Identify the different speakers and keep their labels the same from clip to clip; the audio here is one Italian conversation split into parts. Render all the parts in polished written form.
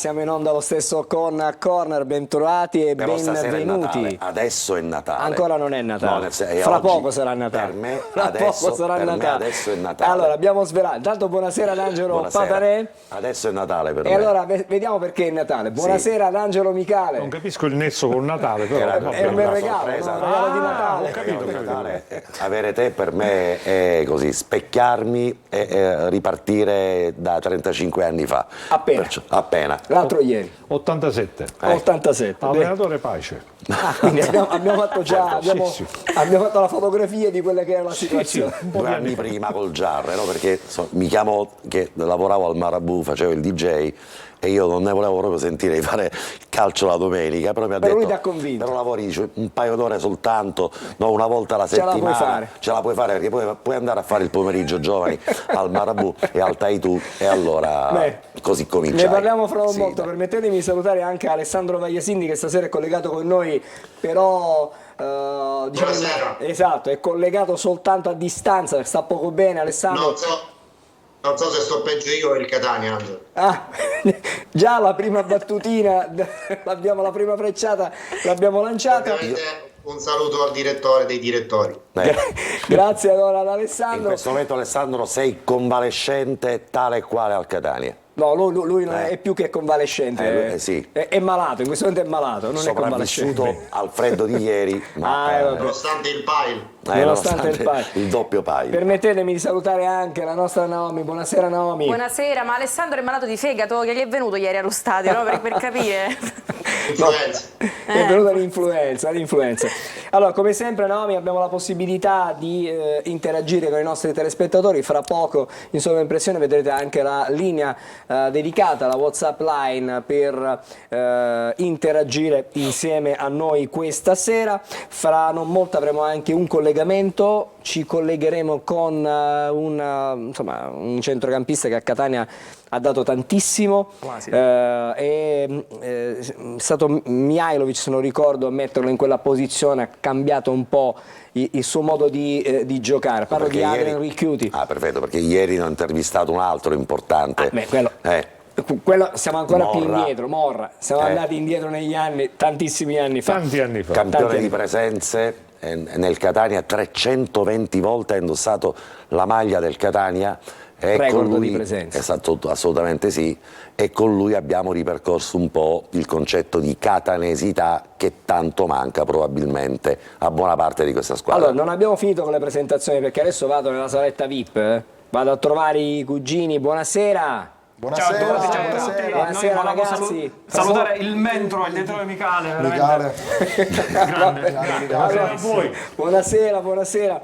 Speaker 1: Siamo in onda lo stesso con Corner, bentrovati e
Speaker 2: Però
Speaker 1: benvenuti.
Speaker 2: Adesso è Natale.
Speaker 1: Ancora non è Natale.
Speaker 2: No,
Speaker 1: Fra poco sarà Natale.
Speaker 2: Per me,
Speaker 1: Fra poco sarà
Speaker 2: per
Speaker 1: Natale.
Speaker 2: me adesso è Natale.
Speaker 1: Allora, abbiamo svelato. Intanto buonasera ad Angelo Patanè.
Speaker 2: Adesso è Natale per
Speaker 1: me. E allora vediamo perché è Natale. Buonasera ad Angelo Micale.
Speaker 3: Non capisco il nesso con Natale, però
Speaker 1: è un bel regalo,
Speaker 2: sorpresa,
Speaker 1: no? Un regalo di Natale.
Speaker 3: Ho capito,
Speaker 2: Natale. Avere te per me è così, specchiarmi e ripartire da 35 anni fa. Appena.
Speaker 1: L'altro ieri.
Speaker 3: 87.
Speaker 1: 87.
Speaker 3: Allenatore Pace.
Speaker 1: Quindi abbiamo fatto già abbiamo fatto la fotografia di quella che era la situazione.
Speaker 3: Sì,
Speaker 2: 2 anni prima col Giarre, no? Perché mi chiamo che lavoravo al Marabù, facevo il DJ e io non ne volevo proprio sentire di fare calcio la domenica, però mi ha detto
Speaker 1: lui ti ha convinto.
Speaker 2: però lavori, dice, un paio d'ore soltanto, no, una volta alla settimana ce la puoi fare perché poi puoi andare a fare il pomeriggio giovani al Marabù e al Taitu e allora così cominciai.
Speaker 1: Ne parliamo fra un molto. Permettetemi di salutare anche Alessandro Vagliasindi che stasera è collegato con noi, però diciamo, esatto, è collegato soltanto a distanza, sta poco bene. Alessandro,
Speaker 4: non so se sto peggio io o il Catania, Angelo.
Speaker 1: Già la prima battutina, la prima frecciata l'abbiamo lanciata.
Speaker 4: Un saluto al direttore dei direttori.
Speaker 1: Grazie allora ad Alessandro.
Speaker 2: In questo momento Alessandro sei convalescente tale e quale al Catania.
Speaker 1: No, lui non è più che convalescente,
Speaker 2: sì.
Speaker 1: È malato, in questo momento è malato, non è convalescente.
Speaker 2: Sopravvissuto al freddo di ieri,
Speaker 4: nonostante il pile.
Speaker 1: Nonostante
Speaker 2: il doppio pile.
Speaker 1: Permettetemi di salutare anche la nostra Naomi. Buonasera Naomi.
Speaker 5: Buonasera, ma Alessandro è malato di fegato, che gli è venuto ieri allo stadio, no? per capire.
Speaker 4: Influenza.
Speaker 1: È venuta l'influenza. Allora, come sempre Naomi, abbiamo la possibilità di interagire con i nostri telespettatori. Fra poco in sovraimpressione vedrete anche la linea dedicata alla WhatsApp line per interagire insieme a noi questa sera. Fra non molto avremo anche un collegamento, ci collegheremo con un centrocampista che a Catania ha dato tantissimo, è stato Mihajlovic, se non ricordo, a metterlo in quella posizione, ha cambiato un po' il suo modo di giocare. Parlo di Adrian Ricchiuti.
Speaker 2: Perfetto, perché ieri ne ho intervistato un altro importante.
Speaker 1: Quello siamo ancora
Speaker 2: Morra.
Speaker 1: più indietro, Morra, siamo andati indietro negli anni, tantissimi anni fa.
Speaker 3: Tanti anni fa.
Speaker 2: Campione di presenze nel Catania, 320 volte ha indossato la maglia del Catania.
Speaker 1: Record di presenza.
Speaker 2: Esatto, assolutamente sì, e con lui abbiamo ripercorso un po' il concetto di catanesità che tanto manca probabilmente a buona parte di questa squadra.
Speaker 1: Allora, non abbiamo finito con le presentazioni perché adesso vado nella saletta VIP, vado a trovare i cugini. Buonasera.
Speaker 6: Buonasera,
Speaker 7: ciao a tutti.
Speaker 1: Buonasera ragazzi.
Speaker 7: Salutare il mentro, il direttore Micale.
Speaker 1: Allora, buonasera.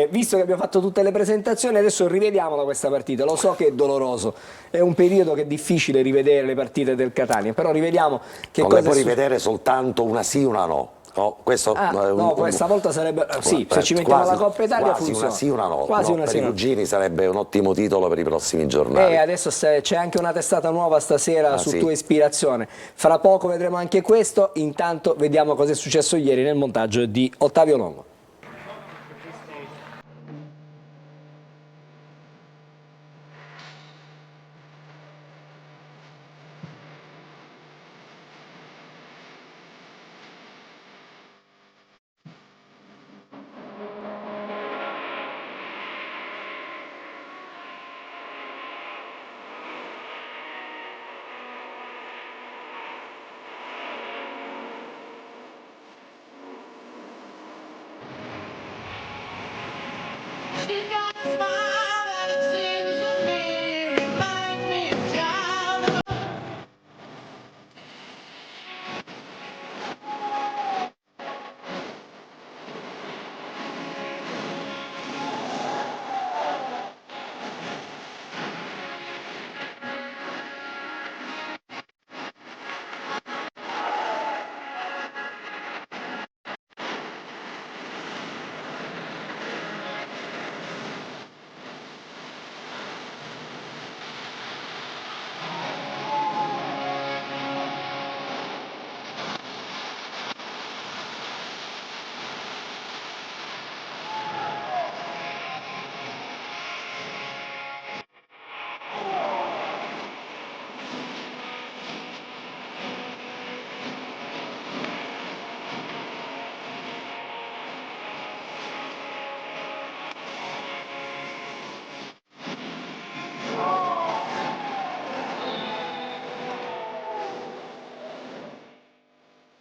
Speaker 1: Visto che abbiamo fatto tutte le presentazioni, adesso rivediamola questa partita. Lo so che è doloroso, è un periodo che è difficile rivedere le partite del Catania, però rivediamo che
Speaker 2: non
Speaker 1: cosa
Speaker 2: le puoi rivedere soltanto una sì, una no.
Speaker 1: Questa volta sarebbe sì, se ci mettiamo la Coppa Italia funziona.
Speaker 2: Una sì, una no.
Speaker 1: Una
Speaker 2: per
Speaker 1: sì,
Speaker 2: i cugini sarebbe un ottimo titolo per i prossimi giornali.
Speaker 1: E adesso c'è anche una testata nuova stasera su tua ispirazione. Fra poco vedremo anche questo. Intanto vediamo cosa è successo ieri nel montaggio di Ottavio Longo.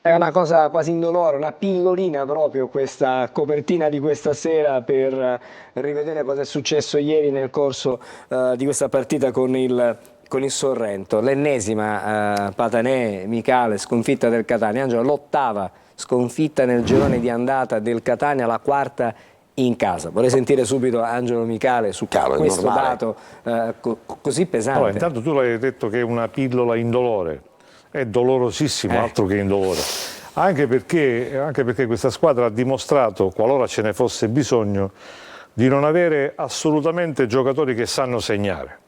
Speaker 1: È una cosa quasi indolore, una pillolina proprio questa copertina di questa sera per rivedere cosa è successo ieri nel corso di questa partita con il Sorrento. L'ennesima Patanè, Micale, sconfitta del Catania. Angelo, l'8ª sconfitta nel girone di andata del Catania, la 4ª in casa. Vorrei sentire subito Angelo Micale su questo dato così pesante.
Speaker 3: Allora, intanto tu l'hai detto che è una pillola indolore. È dolorosissimo, altro che indolore. Anche perché questa squadra ha dimostrato, qualora ce ne fosse bisogno, di non avere assolutamente giocatori che sanno segnare.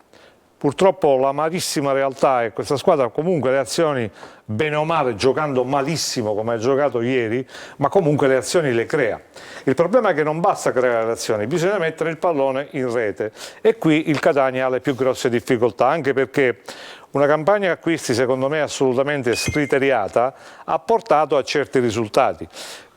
Speaker 3: Purtroppo l'amarissima realtà è che questa squadra comunque le azioni, bene o male, giocando malissimo come ha giocato ieri, ma comunque le azioni le crea. Il problema è che non basta creare le azioni, bisogna mettere il pallone in rete e qui il Catania ha le più grosse difficoltà, anche perché una campagna acquisti secondo me assolutamente scriteriata ha portato a certi risultati.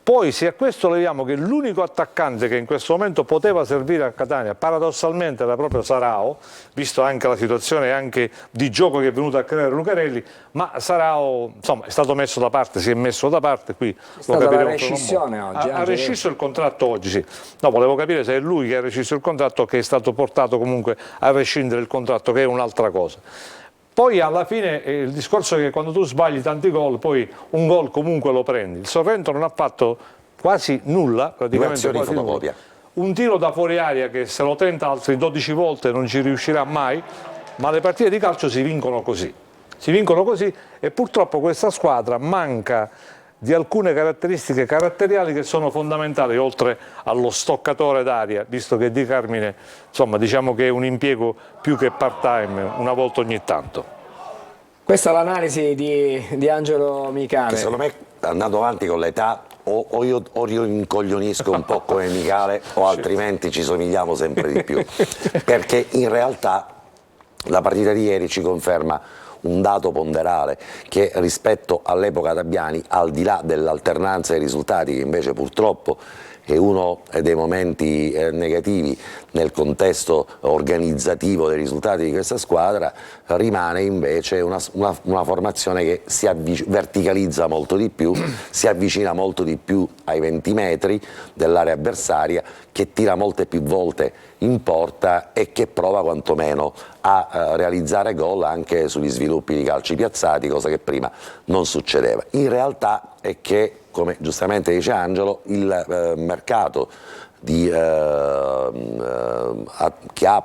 Speaker 3: Poi se a questo leviamo che l'unico attaccante che in questo momento poteva servire a Catania paradossalmente era proprio Sarao, visto anche la situazione anche di gioco che è venuto a creare Lucarelli, ma Sarao insomma è stato messo da parte, si è messo da parte, qui lo capiremo.
Speaker 1: La rescissione oggi.
Speaker 3: Ha rescisso il contratto oggi, sì. No, volevo capire se è lui che ha rescisso il contratto o che è stato portato comunque a rescindere il contratto, che è un'altra cosa. Poi alla fine il discorso è che quando tu sbagli tanti gol, poi un gol comunque lo prendi. Il Sorrento non ha fatto quasi nulla, praticamente quasi nulla. Un tiro da fuori aria che se lo tenta altre 12 volte non ci riuscirà mai, ma le partite di calcio si vincono così. Si vincono così e purtroppo questa squadra manca di alcune caratteristiche caratteriali che sono fondamentali, oltre allo stoccatore d'aria, visto che Di Carmine, insomma, diciamo che è un impiego più che part-time, una volta ogni tanto.
Speaker 1: Questa è l'analisi di Angelo Micale.
Speaker 2: Che secondo me, andando avanti con l'età, o io incoglionisco un po' come Micale, o altrimenti ci somigliamo sempre di più. Perché in realtà la partita di ieri ci conferma un dato ponderale che rispetto all'epoca Dabbiani, al di là dell'alternanza dei risultati che invece purtroppo è uno dei momenti negativi nel contesto organizzativo dei risultati di questa squadra, rimane invece una formazione che si verticalizza molto di più, si avvicina molto di più ai 20 metri dell'area avversaria, che tira molte più volte in porta e che prova quantomeno a realizzare gol anche sugli sviluppi di calci piazzati, cosa che prima non succedeva. In realtà è che, come giustamente dice Angelo, il mercato che ha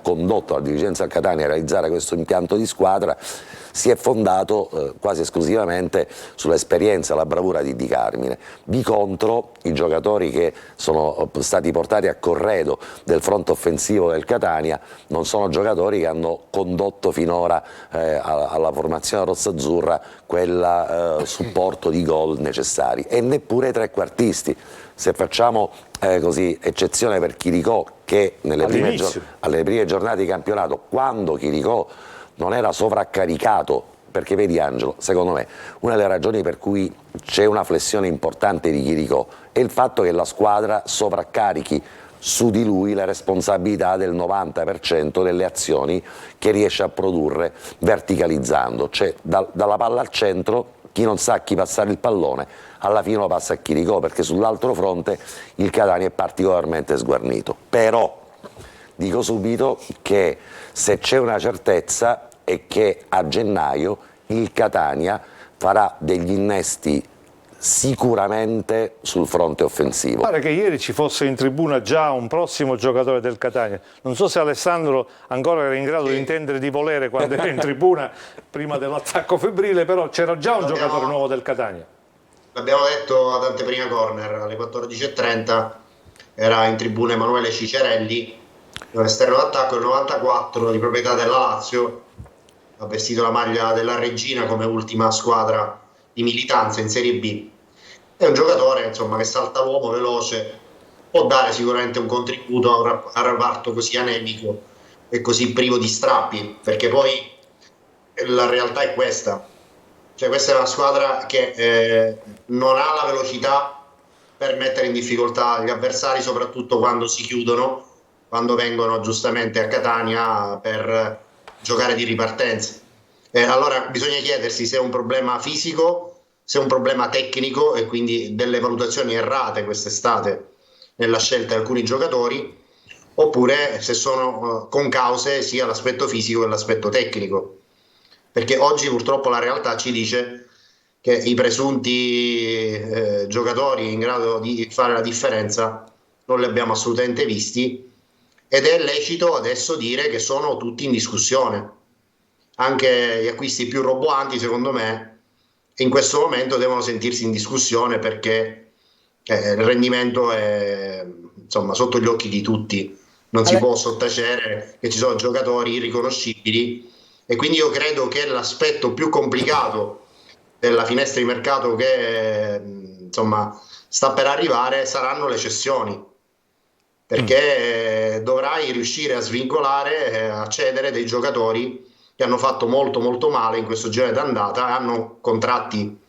Speaker 2: condotto la dirigenza del Catania a realizzare questo impianto di squadra si è fondato quasi esclusivamente sull'esperienza e la bravura di Di Carmine. Di contro, i giocatori che sono stati portati a corredo del fronte offensivo del Catania non sono giocatori che hanno condotto finora alla formazione rossazzurra quel supporto di gol necessari, e neppure i trequartisti. Se facciamo così eccezione per Chiricò, che alle prime giornate di campionato, quando Chiricò non era sovraccaricato, perché vedi Angelo, secondo me una delle ragioni per cui c'è una flessione importante di Chiricò è il fatto che la squadra sovraccarichi su di lui le responsabilità del 90% delle azioni che riesce a produrre verticalizzando, cioè dalla palla al centro chi non sa a chi passare il pallone alla fine lo passa a Chiricò, perché sull'altro fronte il Catania è particolarmente sguarnito. Però dico subito che se c'è una certezza è che a gennaio il Catania farà degli innesti sicuramente sul fronte offensivo.
Speaker 3: Pare che ieri ci fosse in tribuna già un prossimo giocatore del Catania. Non so se Alessandro ancora era in grado di intendere di volere quando era in tribuna prima dell'attacco febbrile, però c'era già un giocatore nuovo del Catania.
Speaker 4: L'abbiamo detto ad anteprima corner, alle 14:30 era in tribuna Emanuele Cicerelli, esterno d'attacco del 94, di proprietà della Lazio, ha vestito la maglia della Regina come ultima squadra di militanza in Serie B. È un giocatore, insomma, che salta l'uomo, veloce, può dare sicuramente un contributo a un reparto così anemico e così privo di strappi, perché poi la realtà è questa. Cioè, questa è una squadra che non ha la velocità per mettere in difficoltà gli avversari, soprattutto quando si chiudono, quando vengono giustamente a Catania per giocare di ripartenza. Allora bisogna chiedersi se è un problema fisico se è un problema tecnico e quindi delle valutazioni errate quest'estate nella scelta di alcuni giocatori, oppure se sono concause sia l'aspetto fisico che l'aspetto tecnico, perché oggi purtroppo la realtà ci dice che i presunti giocatori in grado di fare la differenza non li abbiamo assolutamente visti, ed è lecito adesso dire che sono tutti in discussione. Anche gli acquisti più roboanti, secondo me, in questo momento devono sentirsi in discussione, perché il rendimento è, insomma, sotto gli occhi di tutti. Non si può sottacere che ci sono giocatori irriconoscibili, e quindi io credo che l'aspetto più complicato della finestra di mercato che insomma sta per arrivare saranno le cessioni, perché dovrai riuscire a svincolare, a cedere dei giocatori che hanno fatto molto molto male in questo girone d'andata, hanno contratti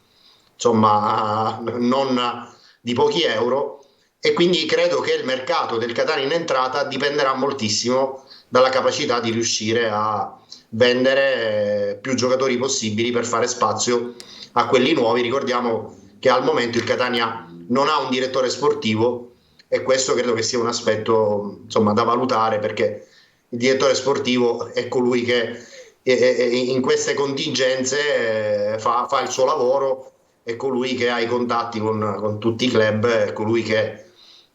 Speaker 4: insomma non di pochi euro, e quindi credo che il mercato del Catania in entrata dipenderà moltissimo dalla capacità di riuscire a vendere più giocatori possibili per fare spazio a quelli nuovi. Ricordiamo che al momento il Catania non ha un direttore sportivo, e questo credo che sia un aspetto insomma da valutare, perché il direttore sportivo è colui che in queste contingenze fa il suo lavoro, è colui che ha i contatti con tutti i club, è colui che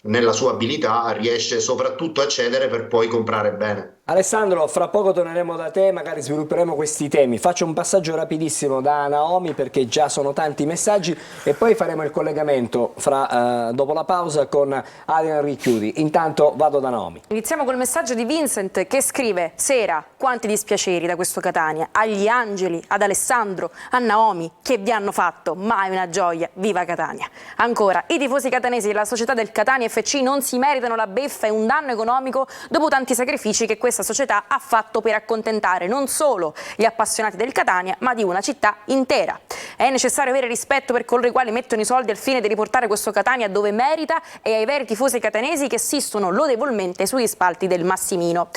Speaker 4: nella sua abilità riesce soprattutto a cedere per poi comprare bene.
Speaker 1: Alessandro, fra poco torneremo da te, magari svilupperemo questi temi. Faccio un passaggio rapidissimo da Naomi, perché già sono tanti messaggi, e poi faremo il collegamento dopo la pausa con Adrian Ricchiudi. Intanto vado da Naomi.
Speaker 5: Iniziamo col messaggio di Vincent, che scrive: Sera, quanti dispiaceri da questo Catania, agli Angeli, ad Alessandro, a Naomi, che vi hanno fatto, mai una gioia, viva Catania. Ancora, i tifosi catanesi e la società del Catania FC non si meritano la beffa e un danno economico dopo tanti sacrifici che questa società ha fatto per accontentare non solo gli appassionati del Catania, ma di una città intera. È necessario avere rispetto per coloro i quali mettono i soldi al fine di riportare questo Catania dove merita, e ai veri tifosi catanesi che assistono lodevolmente sugli spalti del Massimino.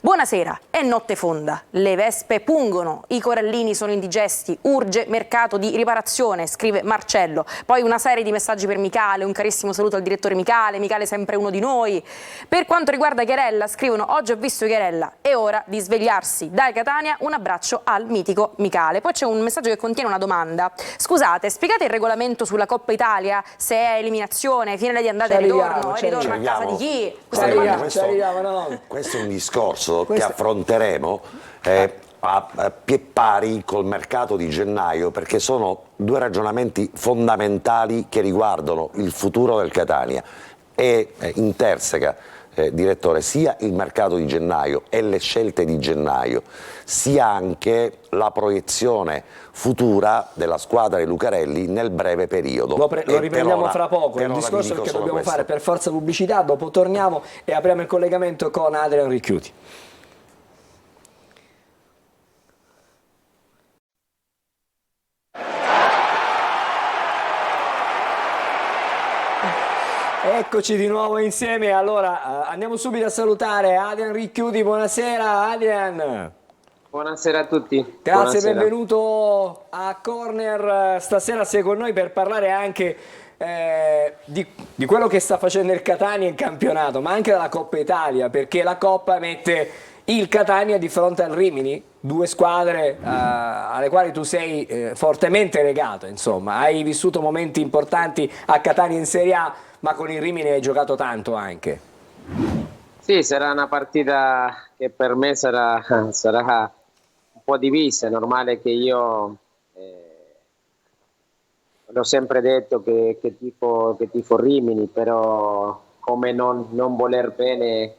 Speaker 5: Buonasera, è notte fonda, le vespe pungono, i corallini sono indigesti, urge mercato di riparazione, scrive Marcello. Poi una serie di messaggi per Michale, un carissimo saluto al direttore Michale sempre uno di noi. Per quanto riguarda Chiarella, scrivono: oggi ho visto Chiarella, è ora di svegliarsi. Dai Catania, un abbraccio al mitico Michale. Poi c'è un messaggio che contiene una domanda: scusate, spiegate il regolamento sulla Coppa Italia, se è eliminazione, finale di andata e ritorno, ritorno a casa di chi?
Speaker 2: Questo è un discorso che affronteremo a pie pari col mercato di gennaio, perché sono due ragionamenti fondamentali che riguardano il futuro del Catania, e interseca, direttore, sia il mercato di gennaio e le scelte di gennaio, sia anche la proiezione futura della squadra di Lucarelli nel breve periodo.
Speaker 1: Lo riprendiamo fra poco, il discorso che dobbiamo fare per forza pubblicità, dopo torniamo e apriamo il collegamento con Adrian Ricchiuti. Eccoci di nuovo insieme. Allora andiamo subito a salutare Adrian Ricchiuti. Buonasera Adrian.
Speaker 6: Buonasera a tutti.
Speaker 1: Grazie,
Speaker 6: buonasera.
Speaker 1: Benvenuto a Corner. Stasera sei con noi per parlare anche di quello che sta facendo il Catania in campionato, ma anche della Coppa Italia, perché la Coppa mette il Catania di fronte al Rimini, due squadre alle quali tu sei fortemente legato. Insomma, hai vissuto momenti importanti a Catania in Serie A, ma con il Rimini hai giocato tanto anche.
Speaker 6: Sì, sarà una partita che per me sarà un po' divisa. È normale che io l'ho sempre detto che tifo Rimini, però come non voler bene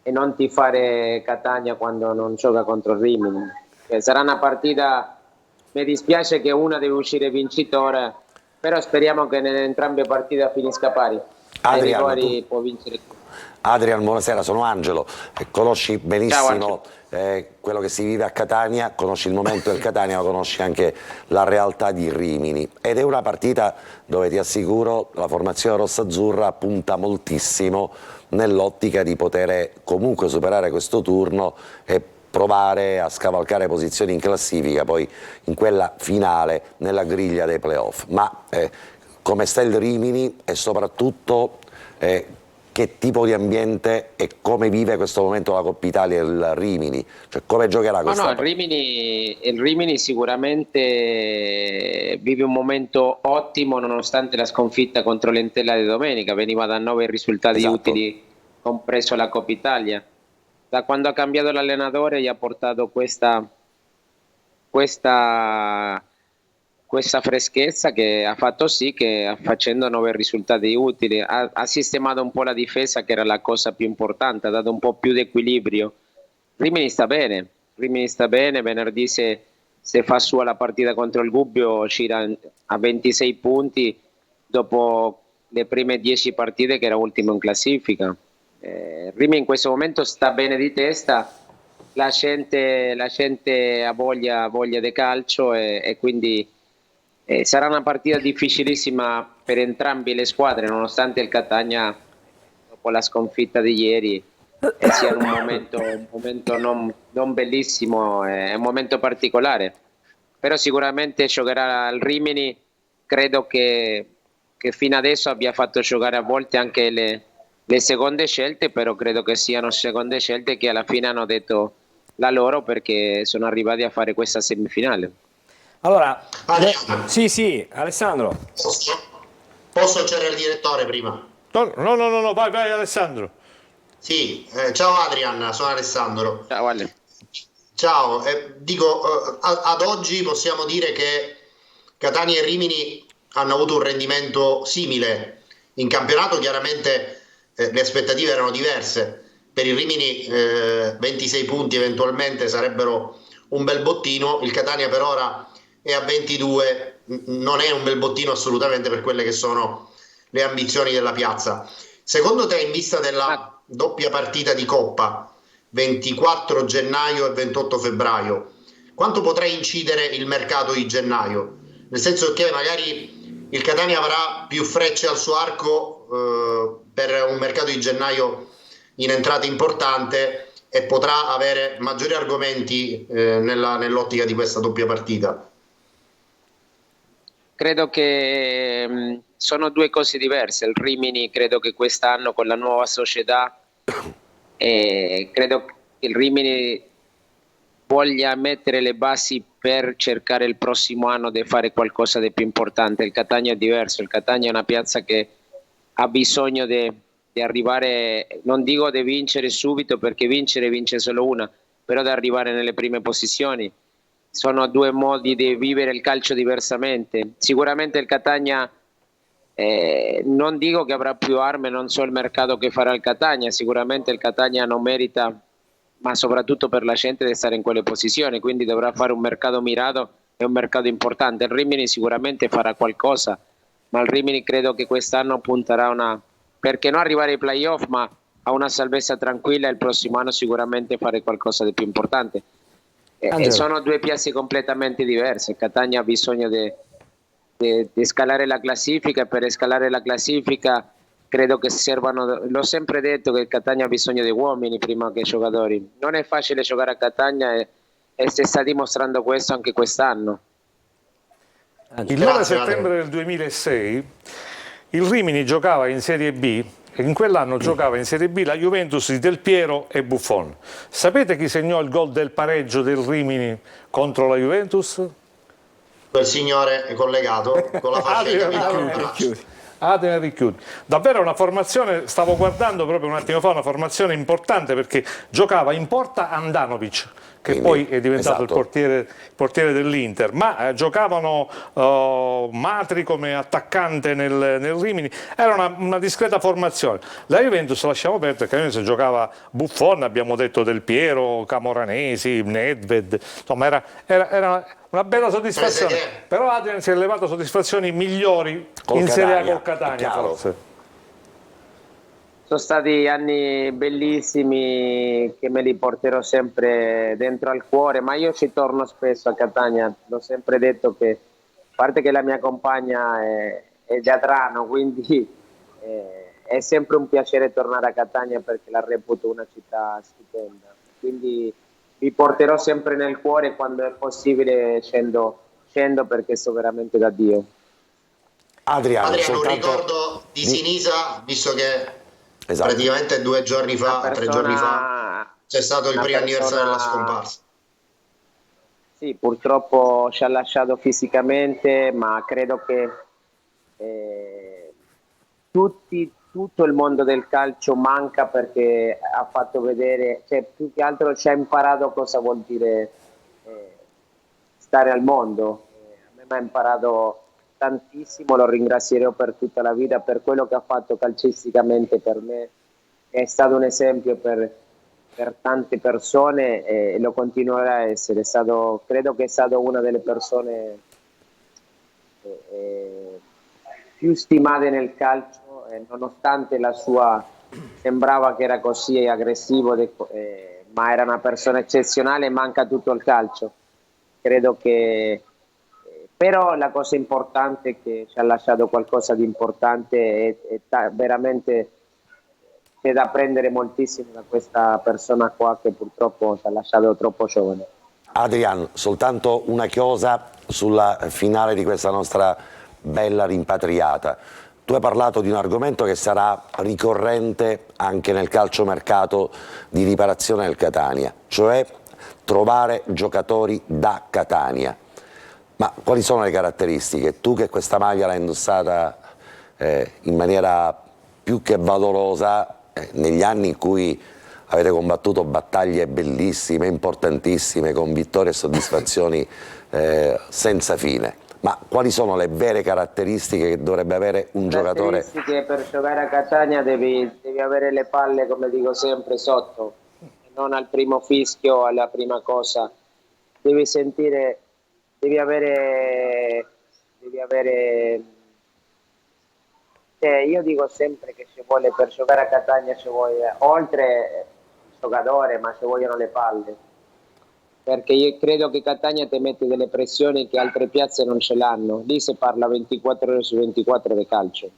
Speaker 6: e non tifare Catania quando non gioca contro Rimini. Sarà una partita, mi dispiace che una deve uscire vincitore, però speriamo che nelle entrambe partite finisca pari.
Speaker 2: Adrian,
Speaker 6: può vincere.
Speaker 2: Adrian, buonasera, sono Angelo. Conosci benissimo quello che si vive a Catania, conosci il momento del Catania, ma conosci anche la realtà di Rimini. Ed è una partita dove ti assicuro la formazione rossazzurra punta moltissimo nell'ottica di poter comunque superare questo turno e provare a scavalcare posizioni in classifica poi in quella finale nella griglia dei playoff. Ma come sta il Rimini e soprattutto che tipo di ambiente e come vive questo momento la Coppa Italia il Rimini? Cioè come giocherà questa
Speaker 6: Il Rimini sicuramente vive un momento ottimo nonostante la sconfitta contro l'Entella di domenica, veniva da 9 risultati
Speaker 2: Esatto.
Speaker 6: utili, compreso la Coppa Italia. Da quando ha cambiato l'allenatore gli ha portato questa freschezza che ha fatto sì che facendo 9 risultati utili ha sistemato un po' la difesa, che era la cosa più importante, ha dato un po' più di equilibrio. Rimini sta bene, venerdì se fa sua la partita contro il Gubbio uscirà a 26 punti dopo le prime 10 partite che era ultimo in classifica. Rimini in questo momento sta bene di testa, la gente ha voglia di calcio e quindi sarà una partita difficilissima per entrambe le squadre, nonostante il Catania dopo la sconfitta di ieri sia in un momento non bellissimo, è un momento particolare, però sicuramente giocherà al Rimini. Credo che fino adesso abbia fatto giocare a volte anche le seconde scelte, però credo che siano seconde scelte che alla fine hanno detto la loro, perché sono arrivati a fare questa semifinale.
Speaker 1: Allora,
Speaker 4: Adriano,
Speaker 1: sì, Alessandro.
Speaker 4: posso chiedere il direttore prima?
Speaker 3: No, vai Alessandro.
Speaker 4: Sì, ciao Adrian, sono Alessandro.
Speaker 6: Ciao Ale.
Speaker 4: Ciao, dico, ad oggi possiamo dire che Catania e Rimini hanno avuto un rendimento simile. In campionato chiaramente le aspettative erano diverse. Per il Rimini 26 punti eventualmente sarebbero un bel bottino, il Catania per ora è a 22, non è un bel bottino assolutamente per quelle che sono le ambizioni della piazza. Secondo te, in vista della doppia partita di Coppa, 24 gennaio e 28 febbraio, quanto potrà incidere il mercato di gennaio? Nel senso che magari il Catania avrà più frecce al suo arco per un mercato di gennaio in entrata importante e potrà avere maggiori argomenti nell'ottica di questa doppia partita.
Speaker 6: Credo che sono due cose diverse. Il Rimini credo che quest'anno con la nuova società credo che il Rimini voglia mettere le basi per cercare il prossimo anno di fare qualcosa di più importante. Il Catania è diverso, il Catania è una piazza che ha bisogno di arrivare, non dico di vincere subito, perché vince solo una, però di arrivare nelle prime posizioni. Sono due modi di vivere il calcio diversamente. Sicuramente il Catania, non dico che avrà più armi, non so il mercato che farà il Catania, sicuramente il Catania non merita, ma soprattutto per la gente, di stare in quelle posizioni, quindi dovrà fare un mercato mirato e un mercato importante. Il Rimini sicuramente farà qualcosa, ma il Rimini credo che quest'anno punterà perché non arrivare ai playoff, ma a una salvezza tranquilla, e il prossimo anno sicuramente fare qualcosa di più importante. E sono due piazze completamente diverse. Catania ha bisogno di scalare la classifica, e per scalare la classifica credo che servano, l'ho sempre detto, che il Catania ha bisogno di uomini prima che giocatori. Non è facile giocare a Catania e si sta dimostrando questo anche quest'anno.
Speaker 3: Il 9 settembre del 2006 il Rimini giocava in Serie B e in quell'anno giocava in Serie B la Juventus di Del Piero e Buffon. Sapete chi segnò il gol del pareggio del Rimini contro la Juventus?
Speaker 4: Quel signore è collegato con la fascia di capitano.
Speaker 3: Adrian Ricchiuti. Davvero una formazione, stavo guardando proprio un attimo fa, una formazione importante, perché giocava in porta Andanovic, che poi è diventato il portiere dell'Inter, ma giocavano Matri come attaccante nel Rimini. Era una discreta formazione. La Juventus, lasciamo perdere, che la Juventus giocava Buffon, abbiamo detto Del Piero, Camoranesi, Nedved, insomma era una bella soddisfazione. Però Adrian si è levato soddisfazioni migliori in Serie A col Catania, forse.
Speaker 6: Sono stati anni bellissimi che me li porterò sempre dentro al cuore, ma io ci torno spesso a Catania. L'ho sempre detto che, a parte che la mia compagna è di Adrano, quindi è sempre un piacere tornare a Catania, perché la reputo una città stupenda. Quindi vi porterò sempre nel cuore, quando è possibile scendo perché so veramente da Dio.
Speaker 2: Adriano,
Speaker 4: Adriano, un
Speaker 2: soltanto
Speaker 4: ricordo di Sinisa, visto che
Speaker 2: Esatto.
Speaker 4: praticamente 2 giorni fa,
Speaker 6: Una
Speaker 4: 3 giorni fa,
Speaker 6: persona-
Speaker 4: c'è stato il
Speaker 6: una
Speaker 4: primo anniversario della
Speaker 6: persona-
Speaker 4: scomparsa.
Speaker 6: Sì, purtroppo ci ha lasciato fisicamente, ma credo che tutto il mondo del calcio manca, perché ha fatto vedere, cioè, più che altro ci ha imparato cosa vuol dire stare al mondo. A me mi ha imparato tantissimo, lo ringrazierò per tutta la vita per quello che ha fatto calcisticamente per me. È stato un esempio per tante persone e lo continuerà a essere. Credo che è stato una delle persone più stimate nel calcio, nonostante la sua, sembrava che era così aggressivo, ma era una persona eccezionale e manca tutto il calcio. Credo che però la cosa importante è che ci ha lasciato qualcosa di importante e veramente c'è da apprendere moltissimo da questa persona qua, che purtroppo ci ha lasciato troppo giovane.
Speaker 2: Adrian, soltanto una chiosa sulla finale di questa nostra bella rimpatriata. Tu hai parlato di un argomento che sarà ricorrente anche nel calciomercato di riparazione del Catania, cioè trovare giocatori da Catania. Ma quali sono le caratteristiche? Tu che questa maglia l'hai indossata in maniera più che valorosa negli anni in cui avete combattuto battaglie bellissime, importantissime, con vittorie e soddisfazioni senza fine. Ma quali sono le vere caratteristiche che dovrebbe avere un giocatore?
Speaker 6: Per giocare a Catania devi avere le palle, come dico sempre, sotto, non al primo fischio, alla prima cosa. Devi sentire, devi avere io dico sempre che ci vuole, per giocare a Catania ci vuole, oltre il giocatore, ma ci vogliono le palle, perché io credo che Catania ti mette delle pressioni che altre piazze non ce l'hanno. Lì si parla 24 ore su 24 di calcio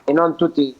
Speaker 6: e non tutti.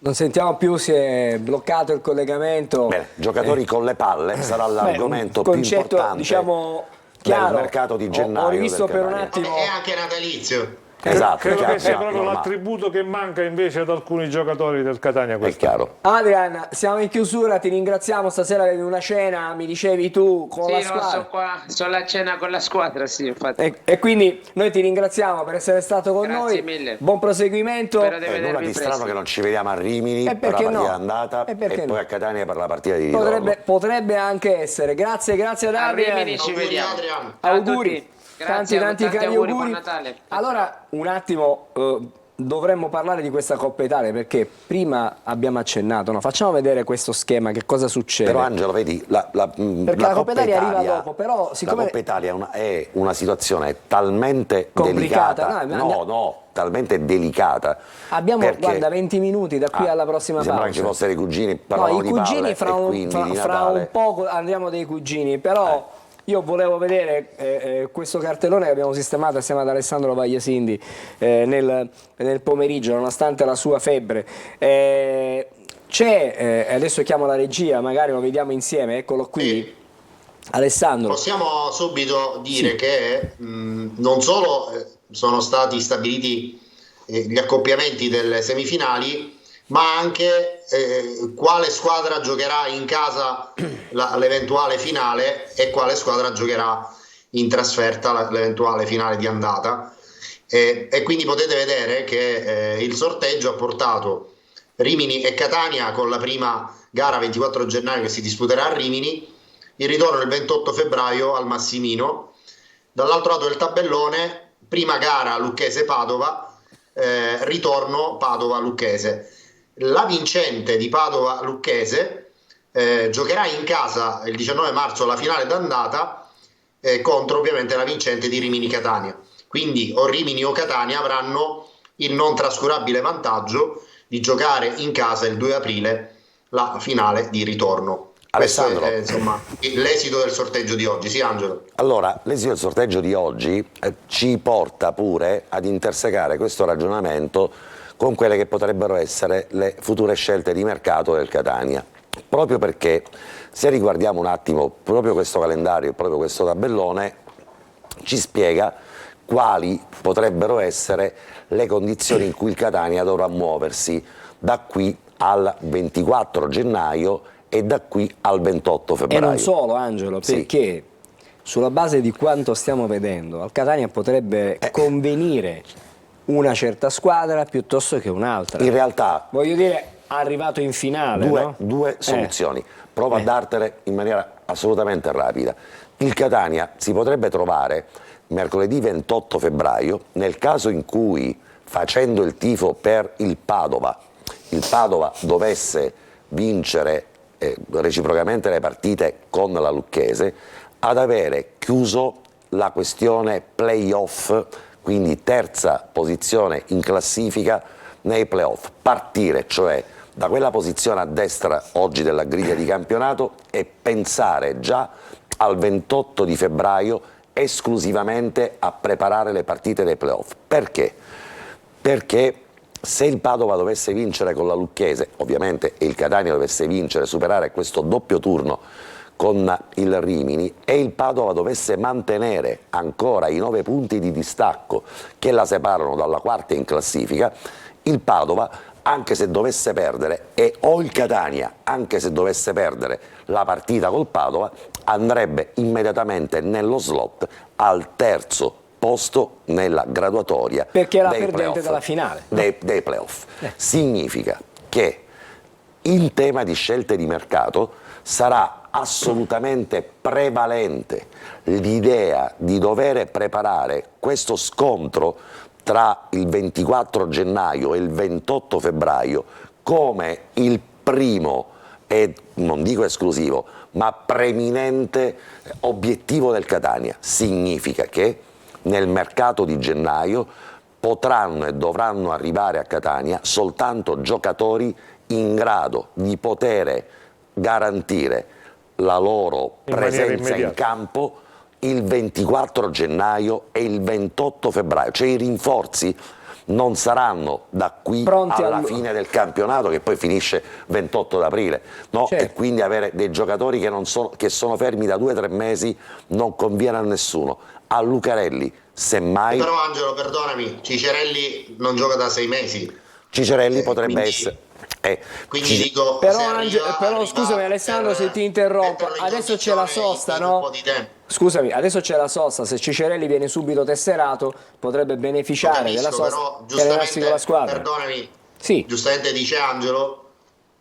Speaker 1: Non sentiamo più, si è bloccato il collegamento.
Speaker 2: Bene, giocatori con le palle sarà l'argomento più
Speaker 1: concetto,
Speaker 2: importante,
Speaker 1: diciamo, chiaro.
Speaker 2: del mercato di gennaio.
Speaker 1: Ho rivisto
Speaker 2: del
Speaker 1: per un
Speaker 2: Catania.
Speaker 1: attimo.
Speaker 4: E anche natalizio.
Speaker 2: Esatto,
Speaker 3: Credo
Speaker 2: chiaro,
Speaker 3: che sia
Speaker 2: chiaro,
Speaker 3: proprio
Speaker 2: normale.
Speaker 3: l'attributo che manca invece ad alcuni giocatori del Catania
Speaker 2: È
Speaker 3: quest'anno.
Speaker 2: chiaro.
Speaker 1: Adrian, siamo in chiusura, ti ringraziamo, stasera avevi una cena, mi dicevi tu, con la
Speaker 6: Sì, no,
Speaker 1: squadra.
Speaker 6: sto alla cena con la squadra, sì, infatti.
Speaker 1: E quindi noi ti ringraziamo per essere stato con
Speaker 6: Grazie
Speaker 1: noi.
Speaker 6: mille.
Speaker 1: Buon proseguimento.
Speaker 6: Spero di
Speaker 2: Nulla
Speaker 6: vedervi
Speaker 2: di strano
Speaker 6: presto.
Speaker 2: che non ci vediamo a Rimini
Speaker 1: E
Speaker 2: per la
Speaker 1: perché
Speaker 2: partita
Speaker 1: no?
Speaker 2: andata
Speaker 1: E
Speaker 2: e
Speaker 1: perché
Speaker 2: poi
Speaker 1: no?
Speaker 2: a Catania per la partita di ritorno.
Speaker 1: Potrebbe anche essere. Grazie ad
Speaker 6: A
Speaker 1: Adrian.
Speaker 6: Rimini ci
Speaker 4: Auguri,
Speaker 6: vediamo.
Speaker 4: Adrian.
Speaker 6: Ciao a
Speaker 1: Auguri.
Speaker 6: tutti. Grazie,
Speaker 1: Tanti
Speaker 6: tanti
Speaker 1: cari
Speaker 6: auguri,
Speaker 1: auguri.
Speaker 6: buon Natale.
Speaker 1: Allora, un attimo, dovremmo parlare di questa Coppa Italia, perché prima abbiamo accennato, no? Facciamo vedere questo schema, che cosa succede.
Speaker 2: Però Angelo, vedi, la
Speaker 1: Coppa Italia arriva dopo, però siccome...
Speaker 2: la Coppa Italia è una situazione talmente
Speaker 1: Complicata,
Speaker 2: delicata, talmente delicata.
Speaker 1: Abbiamo,
Speaker 2: perché-
Speaker 1: guarda, 20 minuti da qui alla prossima
Speaker 2: mi sembra
Speaker 1: pausa.
Speaker 2: che ci fossero i cugini,
Speaker 1: No,
Speaker 2: parlavano
Speaker 1: i
Speaker 2: di
Speaker 1: cugini
Speaker 2: palle
Speaker 1: fra
Speaker 2: e
Speaker 1: un,
Speaker 2: quindi
Speaker 1: fra-
Speaker 2: di
Speaker 1: fra
Speaker 2: Natale.
Speaker 1: un poco andiamo dei cugini, però io volevo vedere questo cartellone che abbiamo sistemato assieme ad Alessandro Vagliasindi nel pomeriggio, nonostante la sua febbre. Adesso chiamo la regia, magari lo vediamo insieme, eccolo qui.
Speaker 4: Sì.
Speaker 1: Alessandro.
Speaker 4: Possiamo subito dire che non solo sono stati stabiliti gli accoppiamenti delle semifinali, ma anche quale squadra giocherà in casa l'eventuale finale e quale squadra giocherà in trasferta l'eventuale finale di andata. E quindi potete vedere che il sorteggio ha portato Rimini e Catania con la prima gara 24 gennaio che si disputerà a Rimini, il ritorno il 28 febbraio al Massimino. Dall'altro lato del tabellone, prima gara Lucchese-Padova, ritorno Padova-Lucchese. La vincente di Padova-Lucchese giocherà in casa il 19 marzo la finale d'andata contro ovviamente la vincente di Rimini-Catania. Quindi o Rimini o Catania avranno il non trascurabile vantaggio di giocare in casa il 2 aprile la finale di ritorno.
Speaker 2: Alessandro.
Speaker 4: Questo è insomma l'esito del sorteggio di oggi, sì Angelo?
Speaker 2: Allora, l'esito del sorteggio di oggi ci porta pure ad intersecare questo ragionamento con quelle che potrebbero essere le future scelte di mercato del Catania. proprio perché se riguardiamo un attimo proprio questo calendario e proprio questo tabellone, ci spiega quali potrebbero essere le condizioni in cui il Catania dovrà muoversi da qui al 24 gennaio e da qui al 28 febbraio.
Speaker 1: E non solo, Angelo,
Speaker 2: Sì.
Speaker 1: perché sulla base di quanto stiamo vedendo, al Catania potrebbe convenire una certa squadra piuttosto che un'altra.
Speaker 2: In realtà
Speaker 1: Voglio dire, arrivato in finale, no?
Speaker 2: due soluzioni. Provo a dartele in maniera assolutamente rapida. Il Catania si potrebbe trovare mercoledì 28 febbraio nel caso in cui, facendo il tifo per il Padova dovesse vincere reciprocamente le partite con la Lucchese, ad avere chiuso la questione play-off, quindi terza posizione in classifica nei play-off. Partire, cioè, da quella posizione a destra oggi della griglia di campionato e pensare già al 28 di febbraio esclusivamente a preparare le partite dei play-off. Perché? Perché se il Padova dovesse vincere con la Lucchese, ovviamente, e il Catania dovesse vincere, superare questo doppio turno con il Rimini, e il Padova dovesse mantenere ancora i 9 punti di distacco che la separano dalla quarta in classifica, il Padova, anche se dovesse perdere, o il Catania, anche se dovesse perdere la partita col Padova, andrebbe immediatamente nello slot al terzo posto nella graduatoria,
Speaker 1: Perché era
Speaker 2: dei
Speaker 1: perdente
Speaker 2: playoff,
Speaker 1: dalla finale.
Speaker 2: dei playoff. Significa che in tema di scelte di mercato sarà assolutamente prevalente l'idea di dover preparare questo scontro tra il 24 gennaio e il 28 febbraio come il primo e non dico esclusivo, ma preminente obiettivo del Catania. Significa che nel mercato di gennaio potranno e dovranno arrivare a Catania soltanto giocatori in grado di poter garantire la loro
Speaker 3: In maniera
Speaker 2: presenza in
Speaker 3: immediata.
Speaker 2: campo il 24 gennaio e il 28 febbraio, cioè i rinforzi non saranno da qui
Speaker 1: Pronti
Speaker 2: alla fine del campionato, che poi finisce 28 d'aprile, no?
Speaker 1: Certo.
Speaker 2: E quindi avere dei giocatori che sono fermi da 2 o 3 mesi non conviene a nessuno. A Lucarelli, semmai,
Speaker 4: Però Angelo, perdonami, Cicerelli non gioca da 6 mesi.
Speaker 2: Cicerelli potrebbe
Speaker 4: quindi-
Speaker 2: essere.
Speaker 4: Quindi dico,
Speaker 1: Però,
Speaker 4: se
Speaker 1: però scusami Alessandro se ti interrompo,
Speaker 4: metterlo in
Speaker 1: adesso c'è la
Speaker 4: condizione
Speaker 1: sosta,
Speaker 4: in
Speaker 1: no?
Speaker 4: un po' di tempo.
Speaker 1: Scusami, adesso c'è la sosta, se Cicerelli viene subito tesserato potrebbe beneficiare della
Speaker 4: Capisco,
Speaker 1: sosta
Speaker 4: però
Speaker 1: e allenarsi con la squadra.
Speaker 4: perdonami,
Speaker 1: Sì.
Speaker 4: giustamente dice Angelo,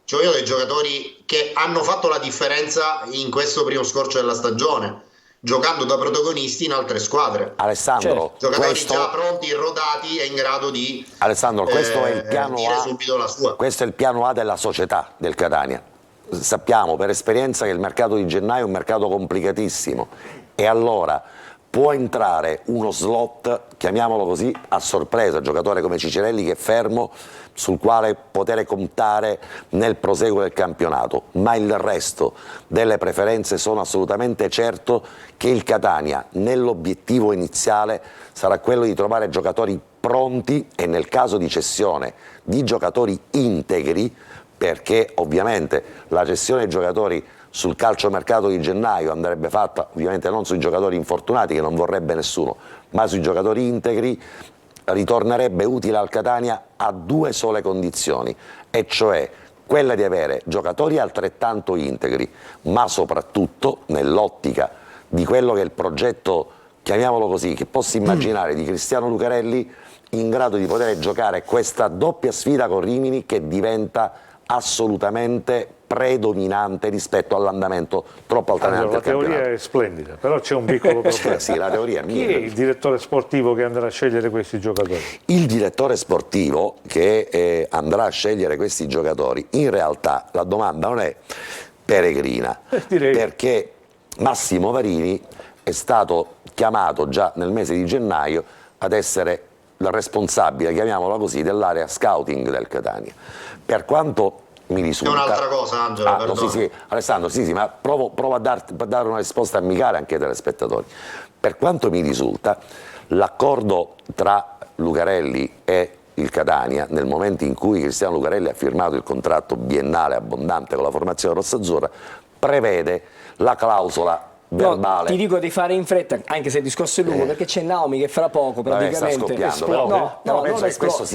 Speaker 4: cioè io dei giocatori che hanno fatto la differenza in questo primo scorcio della stagione, giocando da protagonisti in altre squadre.
Speaker 2: Alessandro,
Speaker 4: Giocatori
Speaker 2: questo,
Speaker 4: già pronti, rodati e in grado di
Speaker 2: Alessandro, questo è il piano
Speaker 4: dire
Speaker 2: A.
Speaker 4: subito la sua.
Speaker 2: Questo è il piano A della società del Catania. Sappiamo per esperienza che il mercato di gennaio è un mercato complicatissimo e allora può entrare uno slot, chiamiamolo così, a sorpresa, giocatore come Cicerelli che è fermo, sul quale poter contare nel proseguo del campionato, ma il resto delle preferenze sono assolutamente certo che il Catania nell'obiettivo iniziale sarà quello di trovare giocatori pronti e nel caso di cessione di giocatori integri, perché ovviamente la cessione dei giocatori sul calciomercato di gennaio andrebbe fatta ovviamente non sui giocatori infortunati che non vorrebbe nessuno, ma sui giocatori integri, ritornerebbe utile al Catania a 2 sole condizioni, e cioè quella di avere giocatori altrettanto integri, ma soprattutto nell'ottica di quello che è il progetto, chiamiamolo così, che posso immaginare di Cristiano Lucarelli, in grado di poter giocare questa doppia sfida con Rimini che diventa assolutamente predominante rispetto all'andamento troppo altalenante
Speaker 3: Allora,
Speaker 2: del
Speaker 3: la teoria
Speaker 2: campionato.
Speaker 3: è splendida, però c'è un piccolo problema.
Speaker 2: Sì, la teoria è
Speaker 3: Chi è
Speaker 2: mia.
Speaker 3: il direttore sportivo che andrà a scegliere questi giocatori?
Speaker 2: Il direttore sportivo che andrà a scegliere questi giocatori, in realtà la domanda non è peregrina,
Speaker 3: Direi.
Speaker 2: perché Massimo Varini è stato chiamato già nel mese di gennaio ad essere il responsabile, chiamiamola così, dell'area scouting del Catania. Per quanto mi
Speaker 4: È
Speaker 2: risulta...
Speaker 4: un'altra cosa, Angelo,
Speaker 2: no,
Speaker 4: perdona.
Speaker 2: sì, Alessandro, sì, ma provo a dare una risposta amicale anche ai telespettatori. Per quanto mi risulta, l'accordo tra Lucarelli e il Catania, nel momento in cui Cristiano Lucarelli ha firmato il contratto biennale abbondante con la formazione rossaazzurra, prevede la clausola verbale.
Speaker 1: No, ti dico di fare in fretta, anche se il discorso è lungo, perché c'è Naomi che fra poco praticamente
Speaker 2: sta scoppiando, però penso che questo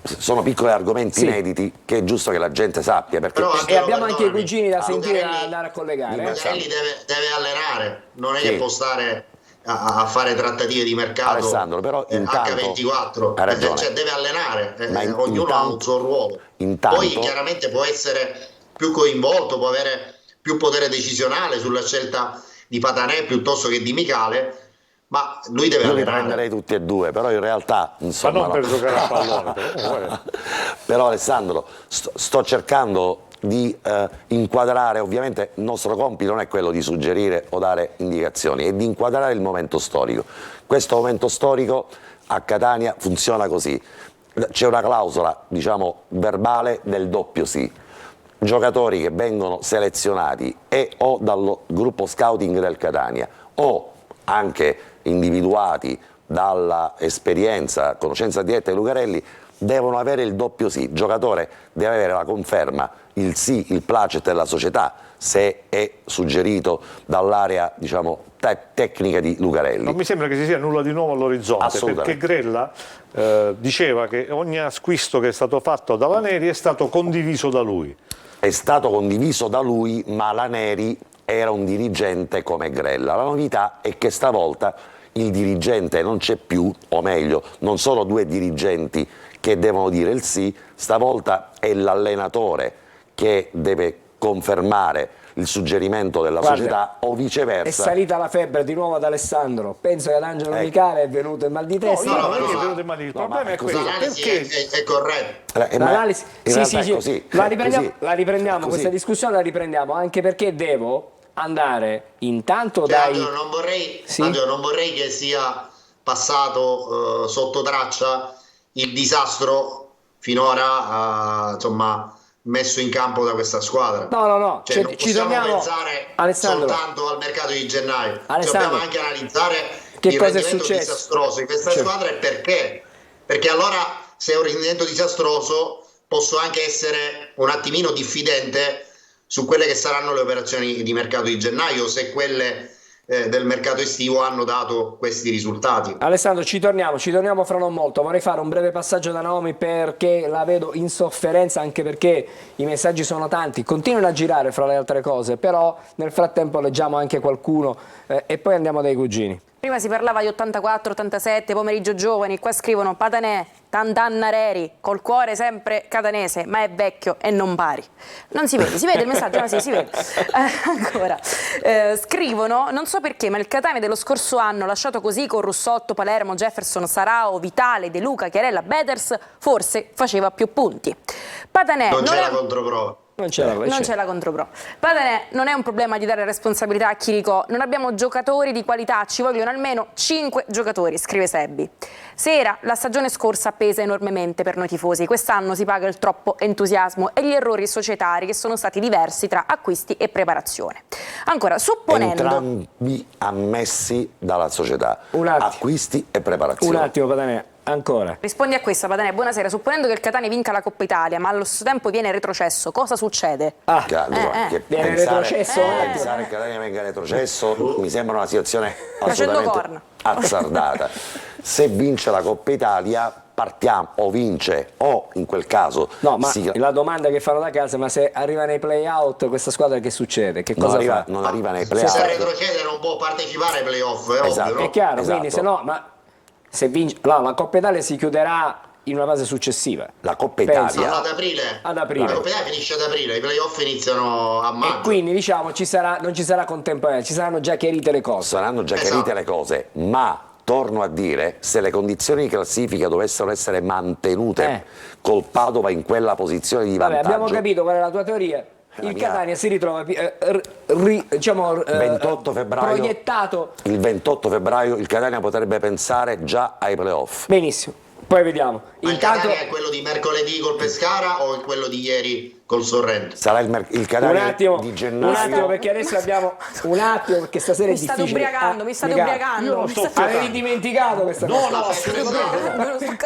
Speaker 2: sono piccoli argomenti inediti che è giusto che la gente sappia, perché
Speaker 1: e abbiamo anche i cugini da sentire,
Speaker 4: Lucarelli,
Speaker 1: da andare a collegare.
Speaker 4: Lucarelli deve allenare, non è che può stare a fare trattative di mercato.
Speaker 2: Alessandro, però intanto
Speaker 4: H24,
Speaker 2: hai ragione.
Speaker 4: cioè deve allenare, ognuno
Speaker 2: intanto,
Speaker 4: ha un suo ruolo. Poi chiaramente può essere più coinvolto, può avere più potere decisionale sulla scelta di Patanè piuttosto che di Micale, ma lui deve
Speaker 2: io li
Speaker 4: allenare.
Speaker 2: prenderei tutti e due, però in realtà insomma,
Speaker 3: ma non per giocare a pallone.
Speaker 2: però Alessandro, sto cercando di inquadrare, ovviamente il nostro compito non è quello di suggerire o dare indicazioni, è di inquadrare il momento storico. Questo momento storico a Catania funziona così, c'è una clausola, diciamo, verbale del doppio sì. Giocatori che vengono selezionati o dal gruppo scouting del Catania o anche individuati dalla esperienza, conoscenza diretta di Lucarelli, devono avere il doppio sì. Il giocatore deve avere la conferma, il sì, il placet della società, se è suggerito dall'area, diciamo, tecnica di Lucarelli.
Speaker 3: Non mi sembra che ci sia nulla di nuovo all'orizzonte, perché Grella diceva che ogni acquisto che è stato fatto dalla Neri è stato condiviso da lui.
Speaker 2: È stato condiviso da lui, ma la Neri era un dirigente come Grella. La novità è che stavolta il dirigente non c'è più, o meglio, non sono due dirigenti che devono dire il sì, stavolta è l'allenatore che deve confermare il suggerimento della società o viceversa.
Speaker 1: È salita la febbre di nuovo ad Alessandro, penso che ad Angelo Micale è venuto il mal di testa.
Speaker 3: No, perché è venuto il mal di testa? Il problema è questo,
Speaker 4: L'analisi
Speaker 3: perché
Speaker 4: è corretta.
Speaker 1: L'analisi, sì,
Speaker 2: così.
Speaker 1: La riprendiamo, questa discussione la riprendiamo, anche perché devo andare intanto dai...
Speaker 4: Angelo, non vorrei che sia passato sotto traccia il disastro finora insomma messo in campo da questa squadra.
Speaker 1: No,
Speaker 4: cioè, non
Speaker 1: ci
Speaker 4: possiamo
Speaker 1: torniamo,
Speaker 4: pensare
Speaker 1: Alessandro,
Speaker 4: soltanto al mercato di gennaio,
Speaker 1: Alessandro,
Speaker 4: dobbiamo anche analizzare
Speaker 1: che
Speaker 4: il
Speaker 1: cosa è
Speaker 4: rendimento
Speaker 1: successo
Speaker 4: disastroso di questa squadra e perché allora, se è un rendimento disastroso, posso anche essere un attimino diffidente su quelle che saranno le operazioni di mercato di gennaio, se quelle del mercato estivo hanno dato questi risultati.
Speaker 1: Alessandro, ci torniamo fra non molto. Vorrei fare un breve passaggio da Naomi perché la vedo in sofferenza, anche perché i messaggi sono tanti, continuano a girare fra le altre cose, però nel frattempo leggiamo anche qualcuno e poi andiamo dai cugini.
Speaker 5: Prima si parlava di 84, 87, pomeriggio giovani, qua scrivono Patanè, Tantannareri, col cuore sempre catanese, ma è vecchio e non pari. Non si vede il messaggio, no, sì, si vede. Ancora, scrivono, non so perché, ma il Catania dello scorso anno, lasciato così con Russotto, Palermo, Jefferson, Sarao, Vitale, De Luca, Chiarella, Beders, forse faceva più punti. Patanè
Speaker 4: non c'è la controprova.
Speaker 1: Non c'è
Speaker 5: la controprova. Patanè non è un problema di dare responsabilità a Chiricò, non abbiamo giocatori di qualità, ci vogliono almeno 5 giocatori, scrive Sebbi. Sera, la stagione scorsa pesa enormemente per noi tifosi, quest'anno si paga il troppo entusiasmo e gli errori societari che sono stati diversi tra acquisti e preparazione. Ancora, supponendo...
Speaker 2: Entrambi ammessi dalla società, acquisti e preparazione.
Speaker 1: Un attimo, Patanè. Ancora.
Speaker 5: Rispondi a questa, Patanè. Buonasera. Supponendo che il Catania vinca la Coppa Italia, ma allo stesso tempo viene retrocesso, cosa succede?
Speaker 1: Viene retrocesso?
Speaker 2: Pensare che il Catania venga retrocesso mi sembra una situazione
Speaker 5: Facendo
Speaker 2: assolutamente azzardata. Se vince la Coppa Italia partiamo, o vince, o in quel caso...
Speaker 1: No, ma la domanda che fanno da casa, ma se arriva nei play-out questa squadra che succede? Che cosa fa?
Speaker 2: Non arriva nei play-out.
Speaker 4: Se retrocede non può partecipare ai play-off, è ovvio, no?
Speaker 1: È chiaro, quindi se no... Se vince, la Coppa Italia si chiuderà in una fase successiva.
Speaker 2: La Coppa Italia
Speaker 4: ad aprile. La Coppa Italia finisce ad aprile, i playoff iniziano a maggio.
Speaker 1: E quindi diciamo non ci sarà contemporanea, ci saranno già chiarite le cose.
Speaker 2: Saranno già chiarite le cose, ma torno a dire, se le condizioni di classifica dovessero essere mantenute col Padova in quella posizione di vantaggio.
Speaker 1: Abbiamo capito qual è la tua teoria. Il Catania si ritrova
Speaker 2: 28 febbraio,
Speaker 1: proiettato.
Speaker 2: Il 28 febbraio il Catania potrebbe pensare già ai playoff.
Speaker 1: Benissimo, poi vediamo.
Speaker 4: Il Catania è quello di mercoledì col Pescara o è quello di ieri col Sorrento.
Speaker 2: Sarà il
Speaker 1: Un
Speaker 2: Catania
Speaker 1: attimo,
Speaker 2: di
Speaker 1: un
Speaker 2: gennaio.
Speaker 1: attimo, perché adesso abbiamo un attimo, perché stasera è
Speaker 5: Mi state
Speaker 1: difficile.
Speaker 5: ubriacando, mi state ubriacando.
Speaker 1: Avevi dimenticato questa cosa?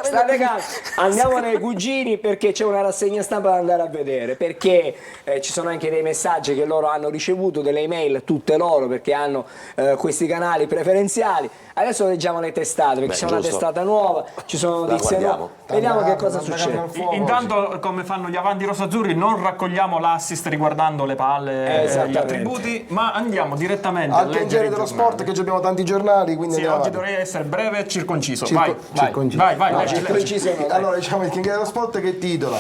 Speaker 1: State calmi. Andiamo nei cugini perché c'è una rassegna stampa da andare a vedere, perché ci sono anche dei messaggi che loro hanno ricevuto, delle email, tutte loro, perché hanno questi canali preferenziali. Adesso leggiamo le testate, perché c'è una
Speaker 2: giusto.
Speaker 1: testata nuova, ci sono notizie nuove.
Speaker 2: guardiamo.
Speaker 1: Vediamo che cosa succede.
Speaker 7: Intanto, come fanno gli avanti rosazzurri, non raccogliamo l'assist riguardando le palle e gli
Speaker 1: Esattamente.
Speaker 7: attributi, ma andiamo direttamente a
Speaker 8: Al
Speaker 7: leggere
Speaker 8: piacere
Speaker 7: i
Speaker 8: dello
Speaker 7: giornali.
Speaker 8: sport, che abbiamo tanti giornali, quindi
Speaker 7: Sì,
Speaker 8: andiamo
Speaker 7: oggi
Speaker 8: avanti.
Speaker 7: dovrei essere breve e circonciso.
Speaker 8: Circonciso.
Speaker 7: Vai,
Speaker 1: No,
Speaker 7: leggi, leggi.
Speaker 1: circonciso no, dai.
Speaker 8: Allora diciamo il King dello sport che titola: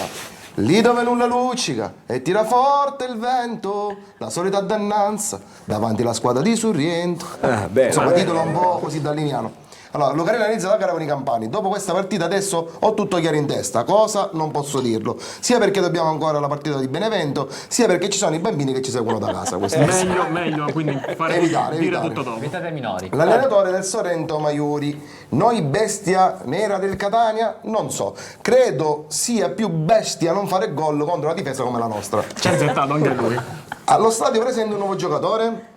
Speaker 8: lì dove nulla luccica e tira forte il vento, la solita addannanza davanti alla squadra di Sorrento.
Speaker 1: bene.
Speaker 8: Insomma, titolo un po' così dall'iniano. Allora, Lucarelli inizia la gara con i campani. Dopo questa partita adesso ho tutto chiaro in testa. Cosa? Non posso dirlo. Sia perché dobbiamo ancora la partita di Benevento, sia perché ci sono i bambini che ci seguono da casa. Questo è
Speaker 7: Meglio, quindi fare
Speaker 8: Evitare,
Speaker 7: dire
Speaker 8: evitare.
Speaker 7: tutto dopo.
Speaker 9: Evitate ai minori.
Speaker 8: L'allenatore del Sorrento Maiuri. Noi bestia nera del Catania? Non so. Credo sia più bestia non fare gol contro una difesa come la nostra.
Speaker 7: Ci ha azzettato anche lui.
Speaker 8: Allo stadio presente un nuovo giocatore.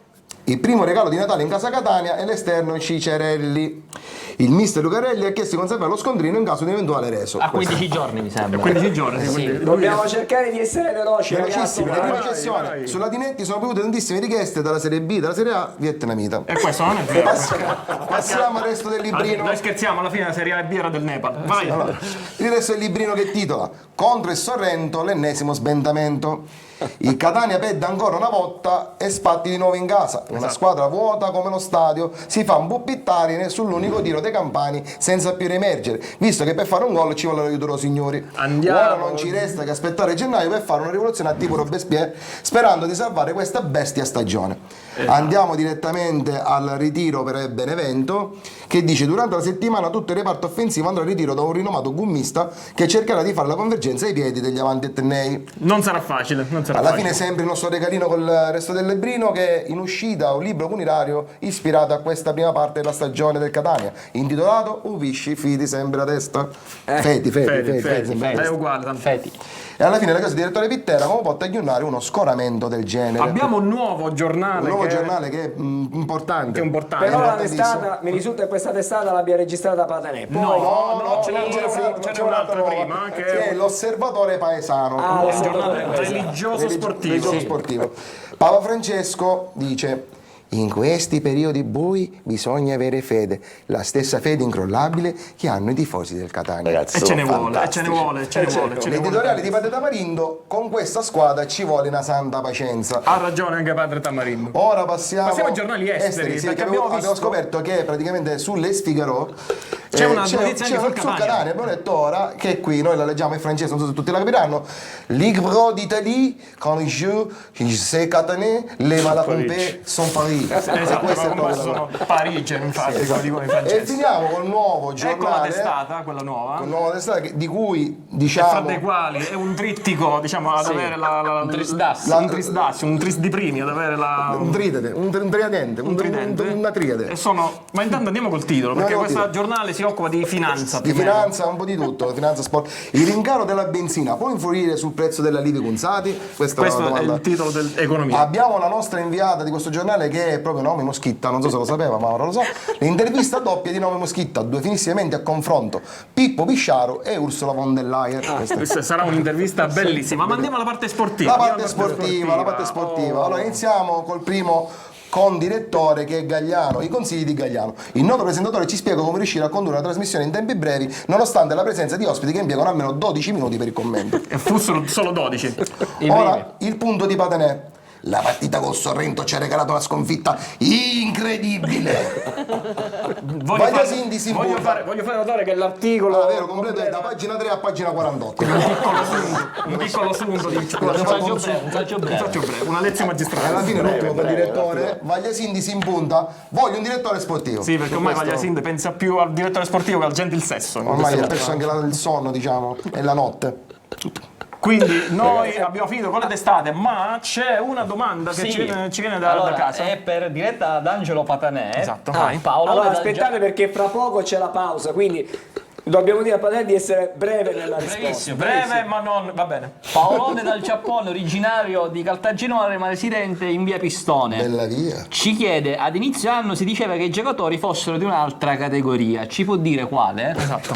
Speaker 8: Il primo regalo di Natale in casa Catania è l'esterno Cicerelli. Il mister Lucarelli ha chiesto di conservare lo scondrino in caso di eventuale reso.
Speaker 9: A 15 giorni mi sembra.
Speaker 7: 15 giorni, sì, quindi
Speaker 1: Dobbiamo cercare di essere veloci, ragazzi.
Speaker 8: Velocissimo, la prima cessione. Su Latinetti sono provute tantissime richieste dalla Serie B, dalla Serie A vietnamita.
Speaker 7: E questo non è vero.
Speaker 8: Passiamo al resto del librino.
Speaker 7: Noi scherziamo, alla fine la Serie A e B era del Nepal. Vai.
Speaker 8: Allora, il resto del librino che titola: contro il Sorrento l'ennesimo sbendamento. Il Catania perde ancora una volta e spatti di nuovo in casa. Una squadra vuota come lo stadio si fa un buppittarine sull'unico tiro dei campani senza più riemergere, visto che per fare un gol ci vuole l'aiuto loro signori.
Speaker 7: Andiamo.
Speaker 8: Ora non ci resta che aspettare gennaio per fare una rivoluzione a tipo Robespierre, sperando di salvare questa bestia stagione. Andiamo direttamente al ritiro per Benevento, che dice: durante la settimana tutto il reparto offensivo andrà al ritiro da un rinomato gommista che cercherà di fare la convergenza ai piedi degli avanti etnei.
Speaker 7: Non sarà facile, non sarà
Speaker 8: Alla
Speaker 7: facile.
Speaker 8: fine sempre il nostro regalino col resto del librino, che è in uscita un libro funerario ispirato a questa prima parte della stagione del Catania, intitolato Uvisci fidi sempre a testa. Feti sempre a
Speaker 7: È
Speaker 8: testa.
Speaker 7: uguale, tanto.
Speaker 9: Feti.
Speaker 8: E alla fine la casa di direttore Pittera come può tagliunare uno scoramento del genere.
Speaker 7: Abbiamo un nuovo giornale.
Speaker 8: un nuovo
Speaker 7: che
Speaker 8: giornale che è importante.
Speaker 7: Che è importante.
Speaker 1: Però la
Speaker 8: Importantissimo.
Speaker 1: testata, mi risulta che questa testata l'abbia registrata Patanè. Poi,
Speaker 7: No, ce n'è
Speaker 8: c'è
Speaker 7: un'altra
Speaker 8: nuova,
Speaker 7: prima,
Speaker 8: che
Speaker 7: che
Speaker 8: è l'Osservatore Paesano.
Speaker 1: Ah,
Speaker 7: è un giornale religioso sportivo.
Speaker 8: Religioso sportivo. Papa Francesco dice: in questi periodi bui bisogna avere fede, la stessa fede incrollabile che hanno i tifosi del Catania.
Speaker 2: Ragazzi,
Speaker 7: E ce ne
Speaker 2: sono
Speaker 7: vuole, e ce ne vuole, ce ne vuole.
Speaker 8: L'editoriale di Padre Tamarindo: con questa squadra ci vuole una santa pazienza.
Speaker 7: Ha ragione anche padre Tamarindo.
Speaker 8: Ora passiamo
Speaker 7: ai giornali esteri,
Speaker 8: sì,
Speaker 7: perché
Speaker 8: che abbiamo
Speaker 7: abbiamo visto-
Speaker 8: scoperto che praticamente sull'Es Figaro
Speaker 7: C'è una notizia anche sul
Speaker 8: sul
Speaker 7: Catania.
Speaker 8: Catania. Abbiamo detto ora che qui noi la leggiamo in francese, non so se tutti la capiranno: Ligue d'Italie, quand je sais Catanais, les malacompés sont Paris.
Speaker 7: Esatto,
Speaker 8: Questo è
Speaker 7: ma
Speaker 8: proprio
Speaker 7: sono Parigi, infatti, lo dicono i
Speaker 8: E
Speaker 7: francesi.
Speaker 8: finiamo col nuovo
Speaker 7: Ecco la
Speaker 8: giornale,
Speaker 7: testata, quella nuova.
Speaker 8: col nuovo testata di cui
Speaker 7: Fra
Speaker 8: diciamo
Speaker 7: dei quali è un trittico, diciamo, ad avere
Speaker 9: un trisdasse.
Speaker 7: un trisdasse, un tris di primi, ad avere la...
Speaker 8: un tridente, un triadente, una triade.
Speaker 7: E sono... Ma intanto andiamo col titolo, perché
Speaker 8: Andiamo col
Speaker 7: questo
Speaker 8: titolo.
Speaker 7: giornale si occupa di finanza.
Speaker 8: Di
Speaker 7: più o meno.
Speaker 8: finanza, un po' di tutto, finanza, sport. Il rincaro della benzina può influire sul prezzo della Livi Cunzati? Questa
Speaker 7: Questo
Speaker 8: una
Speaker 7: è
Speaker 8: domanda.
Speaker 7: il titolo dell'economia.
Speaker 8: Abbiamo la nostra inviata di questo giornale che è proprio Naomi Moschitta, non so se lo sapeva, ma ora lo so. L'intervista doppia di Naomi Moschitta, due finissime menti a confronto: Pippo Pisciaro e Ursula von der Leyen.
Speaker 7: Questa sarà un'intervista bellissima, ma andiamo alla parte sportiva.
Speaker 8: La
Speaker 7: Andiamo
Speaker 8: parte
Speaker 7: alla
Speaker 8: sportiva, la parte sportiva.
Speaker 7: Oh.
Speaker 8: Allora iniziamo col primo condirettore, che è Gagliano, i consigli di Gagliano. Il noto presentatore ci spiega come riuscire a condurre una trasmissione in tempi brevi nonostante la presenza di ospiti che impiegano almeno 12 minuti per il commento.
Speaker 7: E fossero solo 12.
Speaker 8: Ora il punto di Patanè: la partita col Sorrento ci ha regalato una sconfitta incredibile. Vaglia sintesi in punta.
Speaker 7: voglio fare notare che l'articolo...
Speaker 8: Vero, completo è da pagina 3 a pagina 48.
Speaker 7: un piccolo sunto di
Speaker 9: Un saggio breve.
Speaker 7: una lezione
Speaker 8: E alla
Speaker 7: magistrale.
Speaker 8: fine l'ultimo per direttore: Vaglia sintesi in punta, voglio un direttore sportivo.
Speaker 7: Sì, perché ormai
Speaker 8: Questo-
Speaker 7: Vaglia Sinde pensa più al direttore sportivo che al gentil sesso.
Speaker 8: Ormai ha perso anche il sonno, diciamo, e la notte.
Speaker 7: Quindi noi abbiamo finito con le testate, ma c'è una domanda che
Speaker 9: Sì.
Speaker 7: ci viene da
Speaker 9: Allora,
Speaker 7: casa.
Speaker 9: è per diretta ad Angelo Patanè.
Speaker 7: Esatto, vai.
Speaker 9: Paolo
Speaker 1: Allora
Speaker 9: da
Speaker 1: aspettate perché fra poco c'è la pausa, quindi Dobbiamo dire a Padel di essere breve nella risposta.
Speaker 9: Bravissimo,
Speaker 7: Breve, ma non... va bene.
Speaker 9: Paolone dal Giappone, originario di Caltagirone, ma residente in via Pistone.
Speaker 8: Bella via.
Speaker 9: Ci chiede, ad inizio anno si diceva che i giocatori fossero di un'altra categoria. Ci può dire quale?
Speaker 7: Esatto.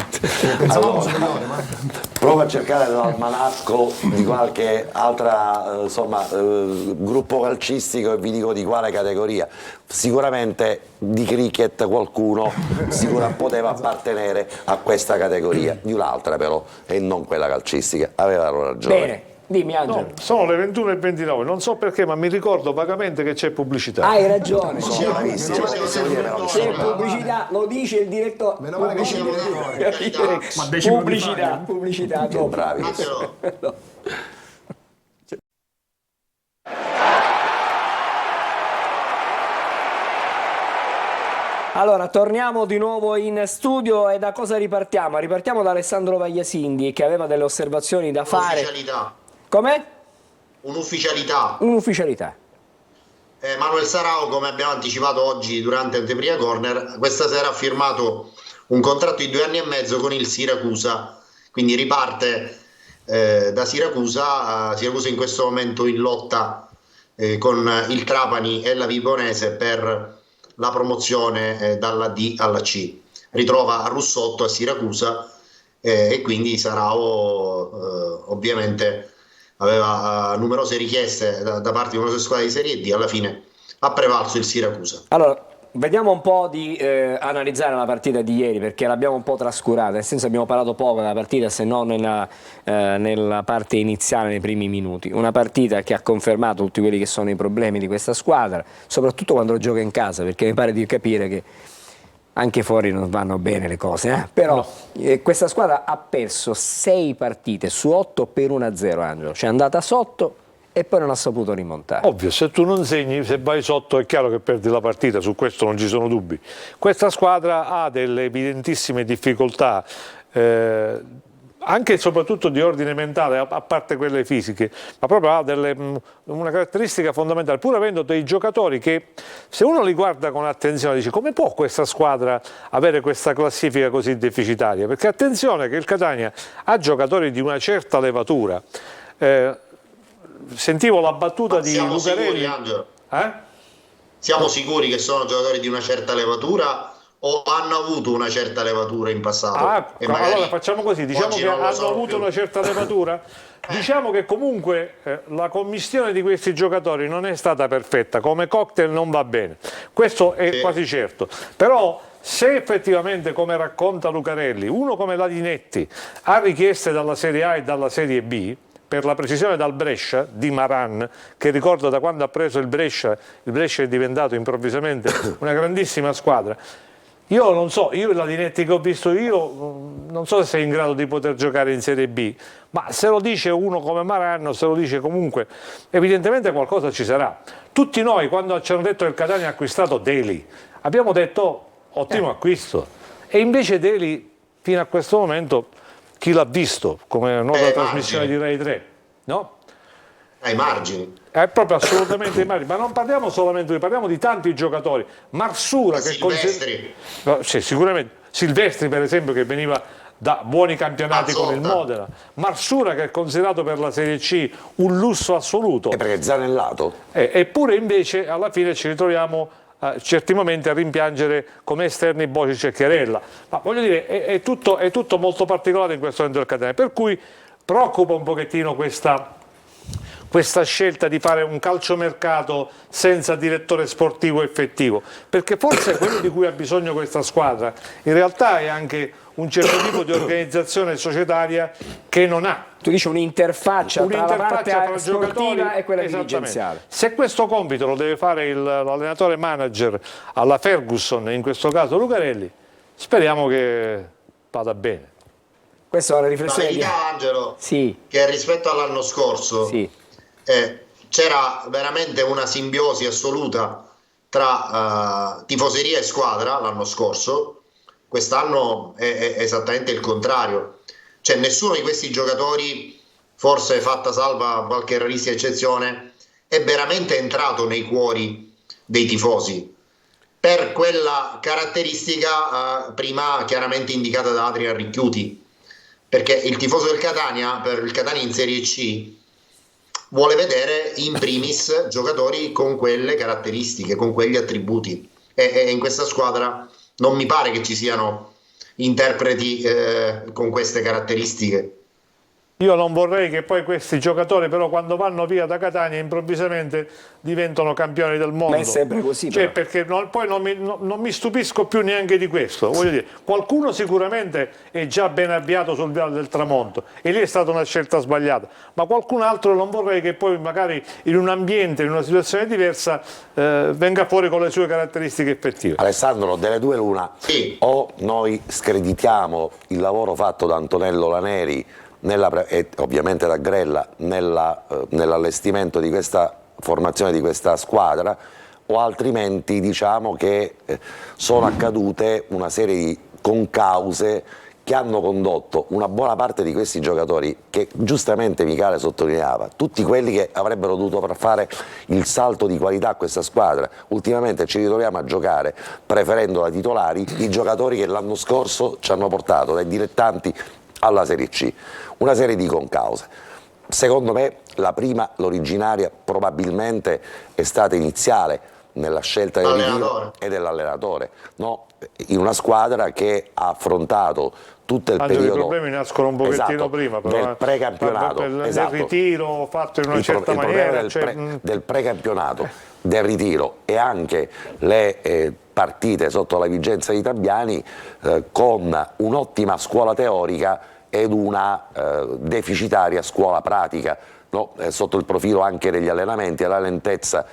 Speaker 8: Pensavo superiore, ma...
Speaker 2: Prova a cercare l'almanacco di qualche altra gruppo calcistico e vi dico di quale categoria. Sicuramente di cricket qualcuno poteva appartenere a questa categoria, di un'altra però, e non quella calcistica. Avevano ragione.
Speaker 1: Bene, dimmi Angelo.
Speaker 3: No, sono le 21:29, non so perché, ma mi ricordo vagamente che c'è pubblicità.
Speaker 1: Hai ragione.
Speaker 2: Sono bravissimo,
Speaker 1: C'è pubblicità, lo dice il direttore.
Speaker 8: Meno male che c'è il
Speaker 1: Pubblicità,
Speaker 7: Ma decimo di
Speaker 1: pubblicità,
Speaker 7: fare.
Speaker 1: pubblicità. dopo.
Speaker 2: bravi.
Speaker 4: Angelo,
Speaker 1: Allora, torniamo di nuovo in studio e da cosa ripartiamo? Ripartiamo da Alessandro Vagliasindi che aveva delle osservazioni da fare.
Speaker 4: un'ufficialità.
Speaker 1: Com'è?
Speaker 4: Un'ufficialità.
Speaker 1: Un'ufficialità.
Speaker 4: Manuel Sarao, come abbiamo anticipato oggi durante Anteprima Corner, questa sera ha firmato un contratto di 2 anni e mezzo con il Siracusa, quindi riparte da Siracusa. Siracusa in questo momento in lotta con il Trapani e la Vibonese per la promozione dalla D alla C. Ritrova Russotto a Siracusa e quindi Sarao ovviamente aveva numerose richieste da parte di numerose squadre di Serie D, alla fine ha prevalso il Siracusa.
Speaker 1: Allora, vediamo un po' di analizzare la partita di ieri perché l'abbiamo un po' trascurata, nel senso abbiamo parlato poco della partita se non nella parte iniziale, nei primi minuti. Una partita che ha confermato tutti quelli che sono i problemi di questa squadra, soprattutto quando gioca in casa, perché mi pare di capire che anche fuori non vanno bene le cose, però questa squadra ha perso 6 partite su 8 per 1-0, Angelo, cioè è andata sotto e poi non ha saputo rimontare.
Speaker 3: Ovvio, se tu non segni, se vai sotto è chiaro che perdi la partita, su questo non ci sono dubbi. Questa squadra ha delle evidentissime difficoltà, anche e soprattutto di ordine mentale, a parte quelle fisiche, ma proprio ha una caratteristica fondamentale, pur avendo dei giocatori che, se uno li guarda con attenzione, dice come può questa squadra avere questa classifica così deficitaria? Perché attenzione che il Catania ha giocatori di una certa levatura. Sentivo la battuta di
Speaker 4: Siamo
Speaker 3: Lucarelli.
Speaker 4: sicuri, Angelo?
Speaker 3: Eh?
Speaker 4: Siamo sicuri che sono giocatori di una certa levatura o hanno avuto una certa levatura in passato? E magari
Speaker 3: allora facciamo così, diciamo
Speaker 4: oggi
Speaker 3: che
Speaker 4: non lo
Speaker 3: hanno
Speaker 4: sono
Speaker 3: avuto
Speaker 4: più.
Speaker 3: una certa levatura. Diciamo che comunque la commistione di questi giocatori non è stata perfetta, come cocktail non va bene, questo è quasi certo, però se effettivamente, come racconta Lucarelli, uno come Ladinetti ha richieste dalla Serie A e dalla Serie B, per la precisione dal Brescia, di Maran, che ricordo da quando ha preso il Brescia è diventato improvvisamente una grandissima squadra. Io non so, io la Ladinetti che ho visto io, non so se sei in grado di poter giocare in Serie B, ma se lo dice uno come Maran, se lo dice comunque, evidentemente qualcosa ci sarà. Tutti noi, quando ci hanno detto che il Catania ha acquistato Deli, abbiamo detto ottimo acquisto, e invece Deli fino a questo momento chi l'ha visto come nuova trasmissione di Rai 3, no?
Speaker 4: ai margini.
Speaker 3: È proprio assolutamente ai margini, ma non parliamo solamente di, parliamo di tanti giocatori. Marsura che
Speaker 4: Silvestri.
Speaker 3: sì, sicuramente Silvestri per esempio, che veniva da buoni campionati con il
Speaker 4: Mazzotta.
Speaker 3: Modena, Marsura che è considerato per la Serie C un lusso assoluto,
Speaker 2: E perché Zanellato?
Speaker 3: eppure invece alla fine ci ritroviamo certi momenti a rimpiangere come esterni Bocic e Chiarella, ma voglio dire è tutto molto particolare in questo momento del Catania, per cui preoccupa un pochettino questa scelta di fare un calciomercato senza direttore sportivo effettivo, perché forse quello di cui ha bisogno questa squadra in realtà è anche un certo tipo di organizzazione societaria che non ha.
Speaker 1: Tu dici un'interfaccia tra la parte
Speaker 3: tra
Speaker 1: sportiva
Speaker 3: giocatori
Speaker 1: e quella
Speaker 3: esattamente.
Speaker 1: dirigenziale.
Speaker 3: Se questo compito lo deve fare l'allenatore manager alla Ferguson, in questo caso Lucarelli, speriamo che vada bene.
Speaker 1: Questa è una
Speaker 4: La
Speaker 1: riflessione di...
Speaker 4: verità, Angelo,
Speaker 1: Sì,
Speaker 4: che rispetto all'anno scorso
Speaker 1: sì.
Speaker 4: c'era veramente una simbiosi assoluta tra tifoseria e squadra l'anno scorso. Quest'anno è esattamente il contrario, cioè nessuno di questi giocatori, forse fatta salva qualche rarissima eccezione, è veramente entrato nei cuori dei tifosi. per quella caratteristica prima chiaramente indicata da Adrian Ricchiuti, perché il tifoso del Catania, per il Catania in Serie C, vuole vedere in primis giocatori con quelle caratteristiche, con quegli attributi, e in questa squadra non mi pare che ci siano interpreti con queste caratteristiche.
Speaker 3: Io non vorrei che poi questi giocatori però quando vanno via da Catania improvvisamente diventano campioni del mondo.
Speaker 1: Ma è sempre così.
Speaker 3: Cioè,
Speaker 1: però.
Speaker 3: perché poi non mi stupisco più neanche di questo. Voglio dire, qualcuno sicuramente è già ben avviato sul viale del tramonto e lì è stata una scelta sbagliata, ma qualcun altro non vorrei che poi magari in un ambiente, in una situazione diversa venga fuori con le sue caratteristiche effettive.
Speaker 2: Alessandro, delle due l'una,
Speaker 4: Sì.
Speaker 2: o noi screditiamo il lavoro fatto da Antonello Laneri e ovviamente da Grella nell'allestimento di questa formazione, di questa squadra, o altrimenti diciamo che sono accadute una serie di concause che hanno condotto una buona parte di questi giocatori che giustamente Michele sottolineava, tutti quelli che avrebbero dovuto fare il salto di qualità a questa squadra. Ultimamente ci ritroviamo a giocare preferendo da titolari i giocatori che l'anno scorso ci hanno portato dai dilettanti alla Serie C, una serie di concause. Secondo me la prima, l'originaria, probabilmente è stata iniziale nella scelta del ritiro e dell'allenatore, no? In una squadra che ha affrontato tutto il periodo.
Speaker 3: I problemi nascono un pochettino prima, però,
Speaker 2: del precampionato,
Speaker 3: del ritiro fatto in una certa
Speaker 2: il
Speaker 3: maniera.
Speaker 2: Del precampionato, del ritiro e anche le partite sotto la vigenza di Tabiani con un'ottima scuola teorica ed una deficitaria scuola pratica, no? Sotto il profilo anche degli allenamenti e la lentezza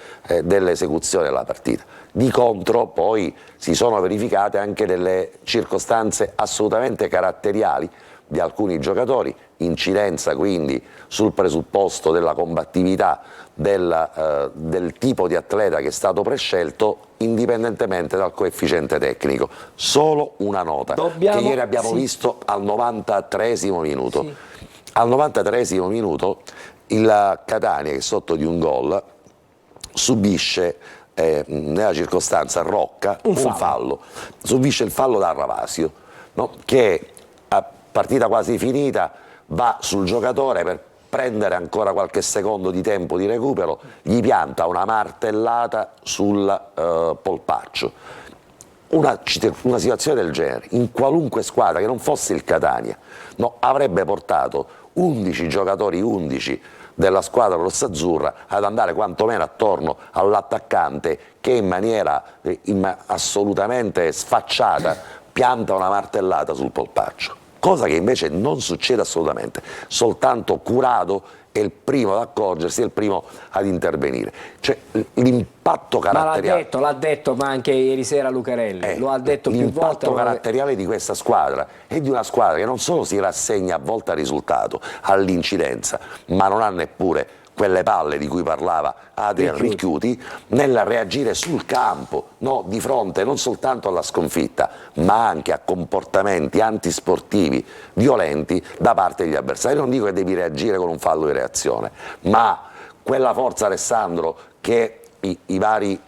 Speaker 2: dell'esecuzione della partita. Di contro poi si sono verificate anche delle circostanze assolutamente caratteriali di alcuni giocatori, incidenza quindi sul presupposto della combattività del tipo di atleta che è stato prescelto indipendentemente dal coefficiente tecnico. Solo una nota che ieri abbiamo visto al 93esimo minuto.
Speaker 1: Sì.
Speaker 2: Al 93esimo minuto il Catania, che è sotto di un gol, subisce nella circostanza Rocca un fallo. Subisce il fallo da Ravasio, no? Che a partita quasi finita va sul giocatore per prendere ancora qualche secondo di tempo di recupero, gli pianta una martellata sul polpaccio. Una situazione del genere in qualunque squadra che non fosse il Catania, no, avrebbe portato 11 giocatori, 11 della squadra rossazzurra ad andare quantomeno attorno all'attaccante che in maniera assolutamente sfacciata pianta una martellata sul polpaccio, cosa che invece non succede assolutamente. Soltanto Curado è il primo ad accorgersi, è il primo ad intervenire. Cioè l'impatto caratteriale.
Speaker 1: Ma l'ha detto, ma anche ieri sera Lucarelli, lo ha detto più volte.
Speaker 2: L'impatto caratteriale di questa squadra è di una squadra che non solo si rassegna a volte al risultato, all'incidenza, ma non ha neppure quelle palle di cui parlava Adrian Ricchiuti nel reagire sul campo, no? Di fronte non soltanto alla sconfitta, ma anche a comportamenti antisportivi violenti da parte degli avversari. Non dico che devi reagire con un fallo di reazione, ma quella forza, Alessandro, che i vari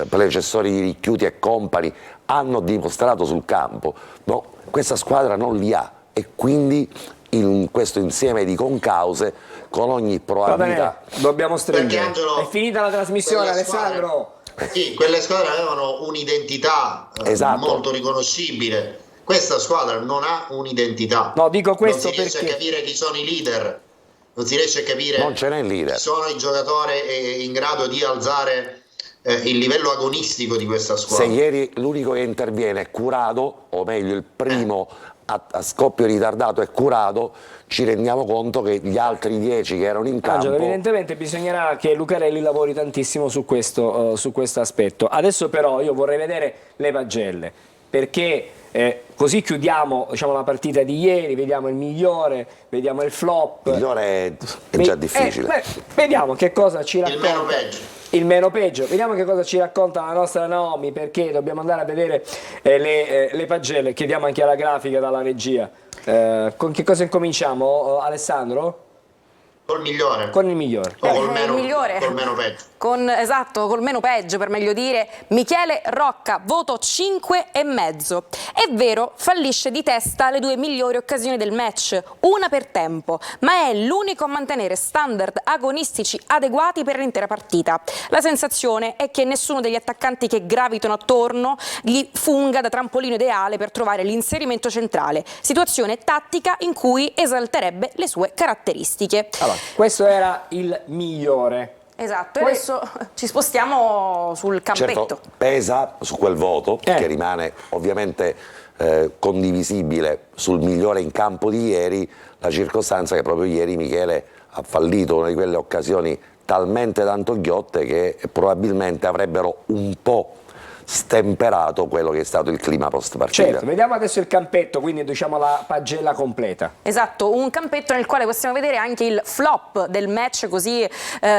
Speaker 2: predecessori di Ricchiuti e compagni hanno dimostrato sul campo, no? Questa squadra non li ha e quindi in questo insieme di concause con ogni probabilità.
Speaker 1: Dobbiamo stringere.
Speaker 4: Angelo,
Speaker 1: è finita la trasmissione, Alessandro.
Speaker 4: Sì, quelle squadre avevano un'identità molto riconoscibile. Questa squadra non ha un'identità.
Speaker 1: No, dico questo
Speaker 4: non si riesce a capire chi sono i leader, non si riesce a capire
Speaker 2: non ce n'è il leader.
Speaker 4: chi sono i giocatori in grado di alzare il livello agonistico di questa squadra.
Speaker 2: Se ieri l'unico che interviene è Curado, o meglio il primo a scoppio ritardato è Curado, ci rendiamo conto che gli altri 10 che erano in campo...
Speaker 1: Angelo, evidentemente bisognerà che Lucarelli lavori tantissimo su questo aspetto. Adesso però io vorrei vedere le pagelle, perché così chiudiamo, diciamo, la partita di ieri, vediamo il migliore, vediamo il flop.
Speaker 2: Il migliore è già difficile.
Speaker 1: Vediamo che cosa ci racconta.
Speaker 4: Il meno peggio.
Speaker 1: Il meno peggio, vediamo che cosa ci racconta la nostra Naomi, perché dobbiamo andare a vedere le pagelle. Chiediamo anche alla grafica dalla regia. Con che cosa incominciamo, Alessandro?
Speaker 4: Col migliore.
Speaker 1: Con il migliore.
Speaker 4: O col
Speaker 5: il migliore.
Speaker 4: meno peggio.
Speaker 5: esatto, col meno peggio per meglio dire, Michele Rocca, voto 5,5. È vero, fallisce di testa le 2 migliori occasioni del match, una per tempo, ma è l'unico a mantenere standard agonistici adeguati per l'intera partita. La sensazione è che nessuno degli attaccanti che gravitano attorno gli funga da trampolino ideale per trovare l'inserimento centrale, situazione tattica in cui esalterebbe le sue caratteristiche.
Speaker 1: Allora, questo era il migliore.
Speaker 5: Esatto, e adesso ci spostiamo sul campetto.
Speaker 2: Certo, pesa su quel voto, che rimane ovviamente condivisibile sul migliore in campo di ieri, la circostanza che proprio ieri Michele ha fallito una di quelle occasioni talmente tanto ghiotte che probabilmente avrebbero un po' stemperato quello che è stato il clima post partita.
Speaker 1: Certo, vediamo adesso il campetto, quindi diciamo la pagella completa.
Speaker 5: Esatto, un campetto nel quale possiamo vedere anche il flop del match così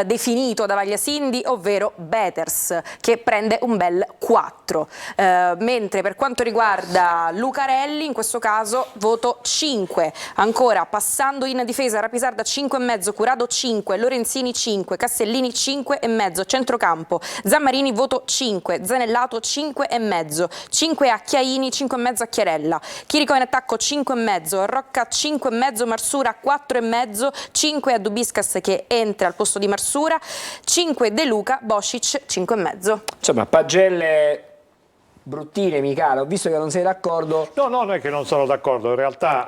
Speaker 5: definito da Vaglia Cindy, ovvero Betters, che prende un bel 4. Mentre per quanto riguarda Lucarelli, in questo caso voto 5. Ancora, passando in difesa, Rapisarda 5,5, Curado 5, Lorenzini 5, Castellini 5,5, centrocampo, Zammarini voto 5, Zanellato 5,5, 5 a Chiaini, 5,5 a Chiarella, Chirico in attacco 5,5, Rocca 5,5, Marsura 4,5, 5 a Dubiscas che entra al posto di Marsura, 5 De Luca, Bosic 5,5.
Speaker 1: Insomma, pagelle bruttine, Michele, ho visto che non sei d'accordo.
Speaker 3: No, non è che non sono d'accordo, in realtà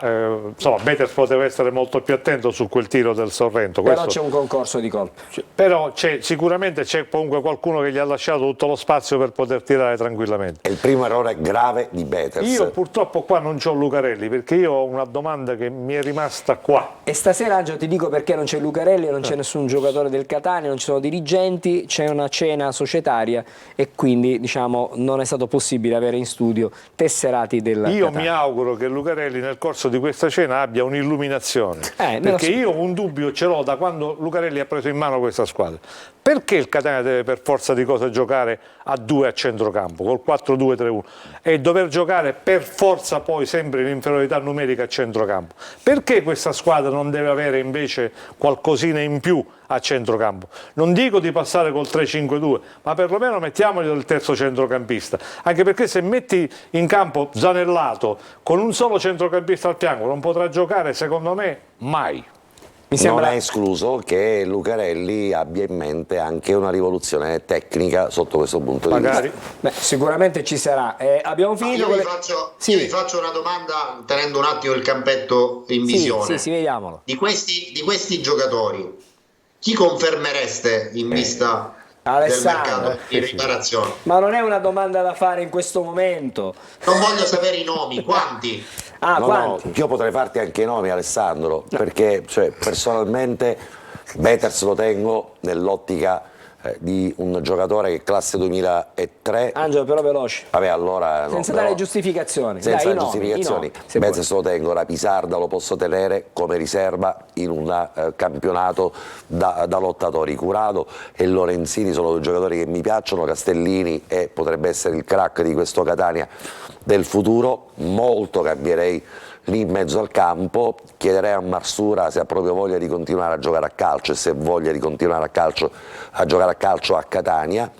Speaker 3: insomma, Betters poteva essere molto più attento su quel tiro del Sorrento.
Speaker 1: Però c'è un concorso di colpi.
Speaker 3: Però sicuramente c'è comunque qualcuno che gli ha lasciato tutto lo spazio per poter tirare tranquillamente.
Speaker 2: È il primo errore grave di Betters.
Speaker 3: Io purtroppo qua non c'ho Lucarelli, perché io ho una domanda che mi è rimasta qua.
Speaker 1: E stasera, Angelo, ti dico perché non c'è Lucarelli, non c'è nessun giocatore del Catania, non ci sono dirigenti, c'è una cena societaria e quindi diciamo non è stato possibile avere in studio tesserati del
Speaker 3: Io
Speaker 1: Catania.
Speaker 3: mi auguro che Lucarelli nel corso di questa cena abbia un'illuminazione, perché io un dubbio ce l'ho da quando Lucarelli ha preso in mano questa squadra. Perché il Catania deve per forza di cose giocare a 2 a centrocampo, col 4-2-3-1 e dover giocare per forza poi sempre in inferiorità numerica a centrocampo? Perché questa squadra non deve avere invece qualcosina in più a centrocampo? Non dico di passare col 3-5-2, ma perlomeno mettiamogli il terzo centrocampista, anche perché se metti in campo Zanellato con un solo centrocampista al fianco non potrà giocare, secondo me, mai.
Speaker 2: Non è escluso che Lucarelli abbia in mente anche una rivoluzione tecnica sotto questo punto di vista.
Speaker 1: Beh, sicuramente ci sarà. Abbiamo finito.
Speaker 4: Io vi faccio una domanda tenendo un attimo il campetto in visione.
Speaker 1: Sì, vediamolo.
Speaker 4: Di questi giocatori, chi confermereste in vista del mercato di riparazione?
Speaker 1: Ma non è una domanda da fare in questo momento.
Speaker 4: Non voglio sapere i nomi, quanti?
Speaker 2: No, io potrei farti anche i nomi, Alessandro, perché personalmente Betters lo tengo nell'ottica di un giocatore che è classe 2003.
Speaker 1: Angelo, però veloce.
Speaker 2: Vabbè, allora
Speaker 1: senza dare giustificazioni.
Speaker 2: Senza giustificazioni. Betters lo tengo, Rapisarda lo posso tenere come riserva in un campionato da lottatori. Curado e Lorenzini sono 2 giocatori che mi piacciono, Castellini potrebbe essere il crack di questo Catania del futuro. Molto cambierei lì in mezzo al campo, chiederei a Marsura se ha proprio voglia di continuare a giocare a calcio e se ha voglia di continuare a giocare a calcio a Catania.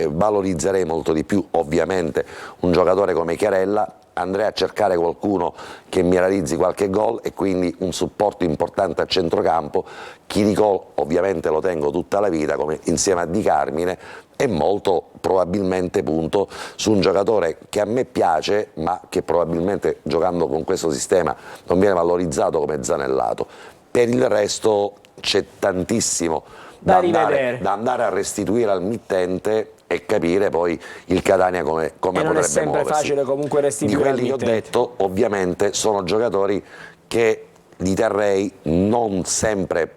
Speaker 2: Valorizzerei molto di più ovviamente un giocatore come Chiarella, andrei a cercare qualcuno che mi realizzi qualche gol e quindi un supporto importante a centrocampo. Chirico ovviamente lo tengo tutta la vita come insieme a Di Carmine e molto probabilmente punto su un giocatore che a me piace ma che probabilmente giocando con questo sistema non viene valorizzato come Zanellato. Per il resto c'è tantissimo da andare a restituire al mittente e capire poi il Catania come potrebbe muoversi.
Speaker 1: Non è sempre facile comunque restituire.
Speaker 2: Di quelli che ho detto ovviamente sono giocatori che li terrei non sempre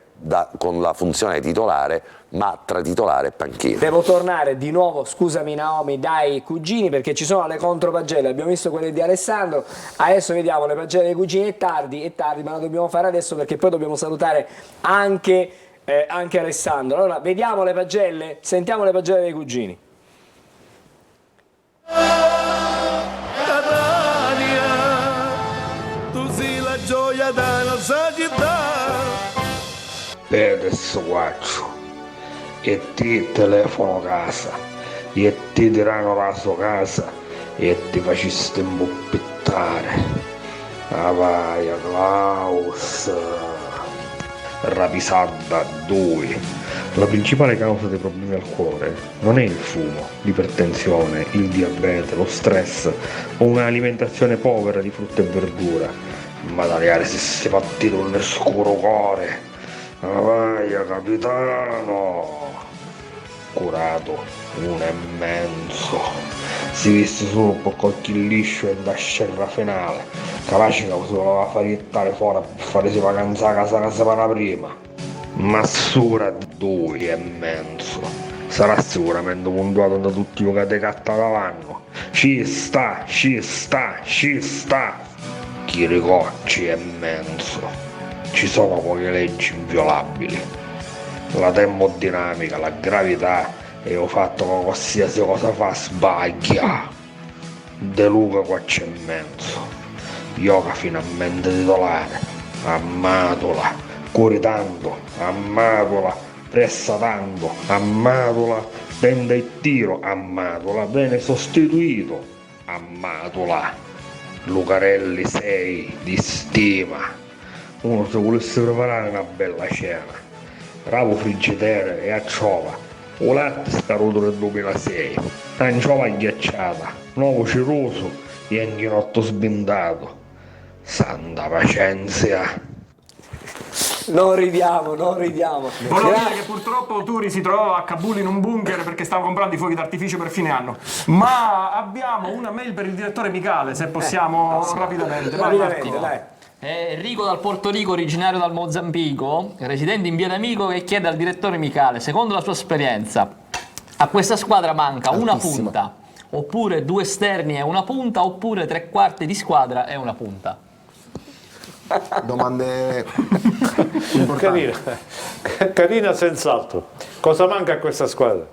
Speaker 2: con la funzione titolare, ma tra titolare e panchina.
Speaker 1: Devo tornare di nuovo, scusami Naomi, dai cugini perché ci sono le contropagelle, abbiamo visto quelle di Alessandro, adesso vediamo le pagelle dei cugini. È tardi, ma la dobbiamo fare adesso perché poi dobbiamo salutare anche Alessandro. Allora vediamo le pagelle, sentiamo le pagelle dei cugini.
Speaker 10: Catania, tu sei la gioia della nostra città.
Speaker 11: Per adesso guaccio, e ti telefono casa e ti tirano la sua casa e ti faciste imboppittare. Avaia Klaus, Rapisadda 2. La principale causa dei problemi al cuore non è il fumo, l'ipertensione, il diabete, lo stress o un'alimentazione povera di frutta e verdura, ma tagliare se si partito nel scuro cuore. Avaia capitano, curato un immenso. Si viste solo un po' col liscio e da scerra finale, capace che si voleva fare fuori per fare si vacanza a casa prima. Massura 2 immenso. Sarà sicuramente puntuato da tutti i che cattavano. Ci sta. Chiricocci immenso. Ci sono poche leggi inviolabili. La termodinamica, la gravità e il fatto che qualsiasi cosa fa sbaglia. De Luca qua c'è immenso. Yoga finalmente titolare. Amatola. Curi tanto. Amatola. Pressa tanto. Amatola. Tende il tiro. Amatola. Viene sostituito. Amatola. Lucarelli 6 di stima. Uno se volesse preparare una bella cena. Ravo friggidere e acciova. O latte scaruto nel 2006, anciova ghiacciata, nuovo ciroso e anghinotto sbindato. Santa pazienza.
Speaker 1: Non ridiamo.
Speaker 7: Volevo dire che purtroppo Turi si trovava a Kabul in un bunker perché stava comprando i fuochi d'artificio per fine anno. Ma abbiamo una mail per il direttore Micale, se possiamo rapidamente. Vai, Marco.
Speaker 1: Dai.
Speaker 9: Enrico dal Porto Rico, originario dal Mozambico, residente in Via d'Amico, che chiede al direttore Micale, secondo la sua esperienza, a questa squadra manca una punta, oppure 2 esterni e una punta, oppure 3/4 di squadra e una punta?
Speaker 8: Domande importanti.
Speaker 3: Carina senz'altro. Cosa manca a questa squadra?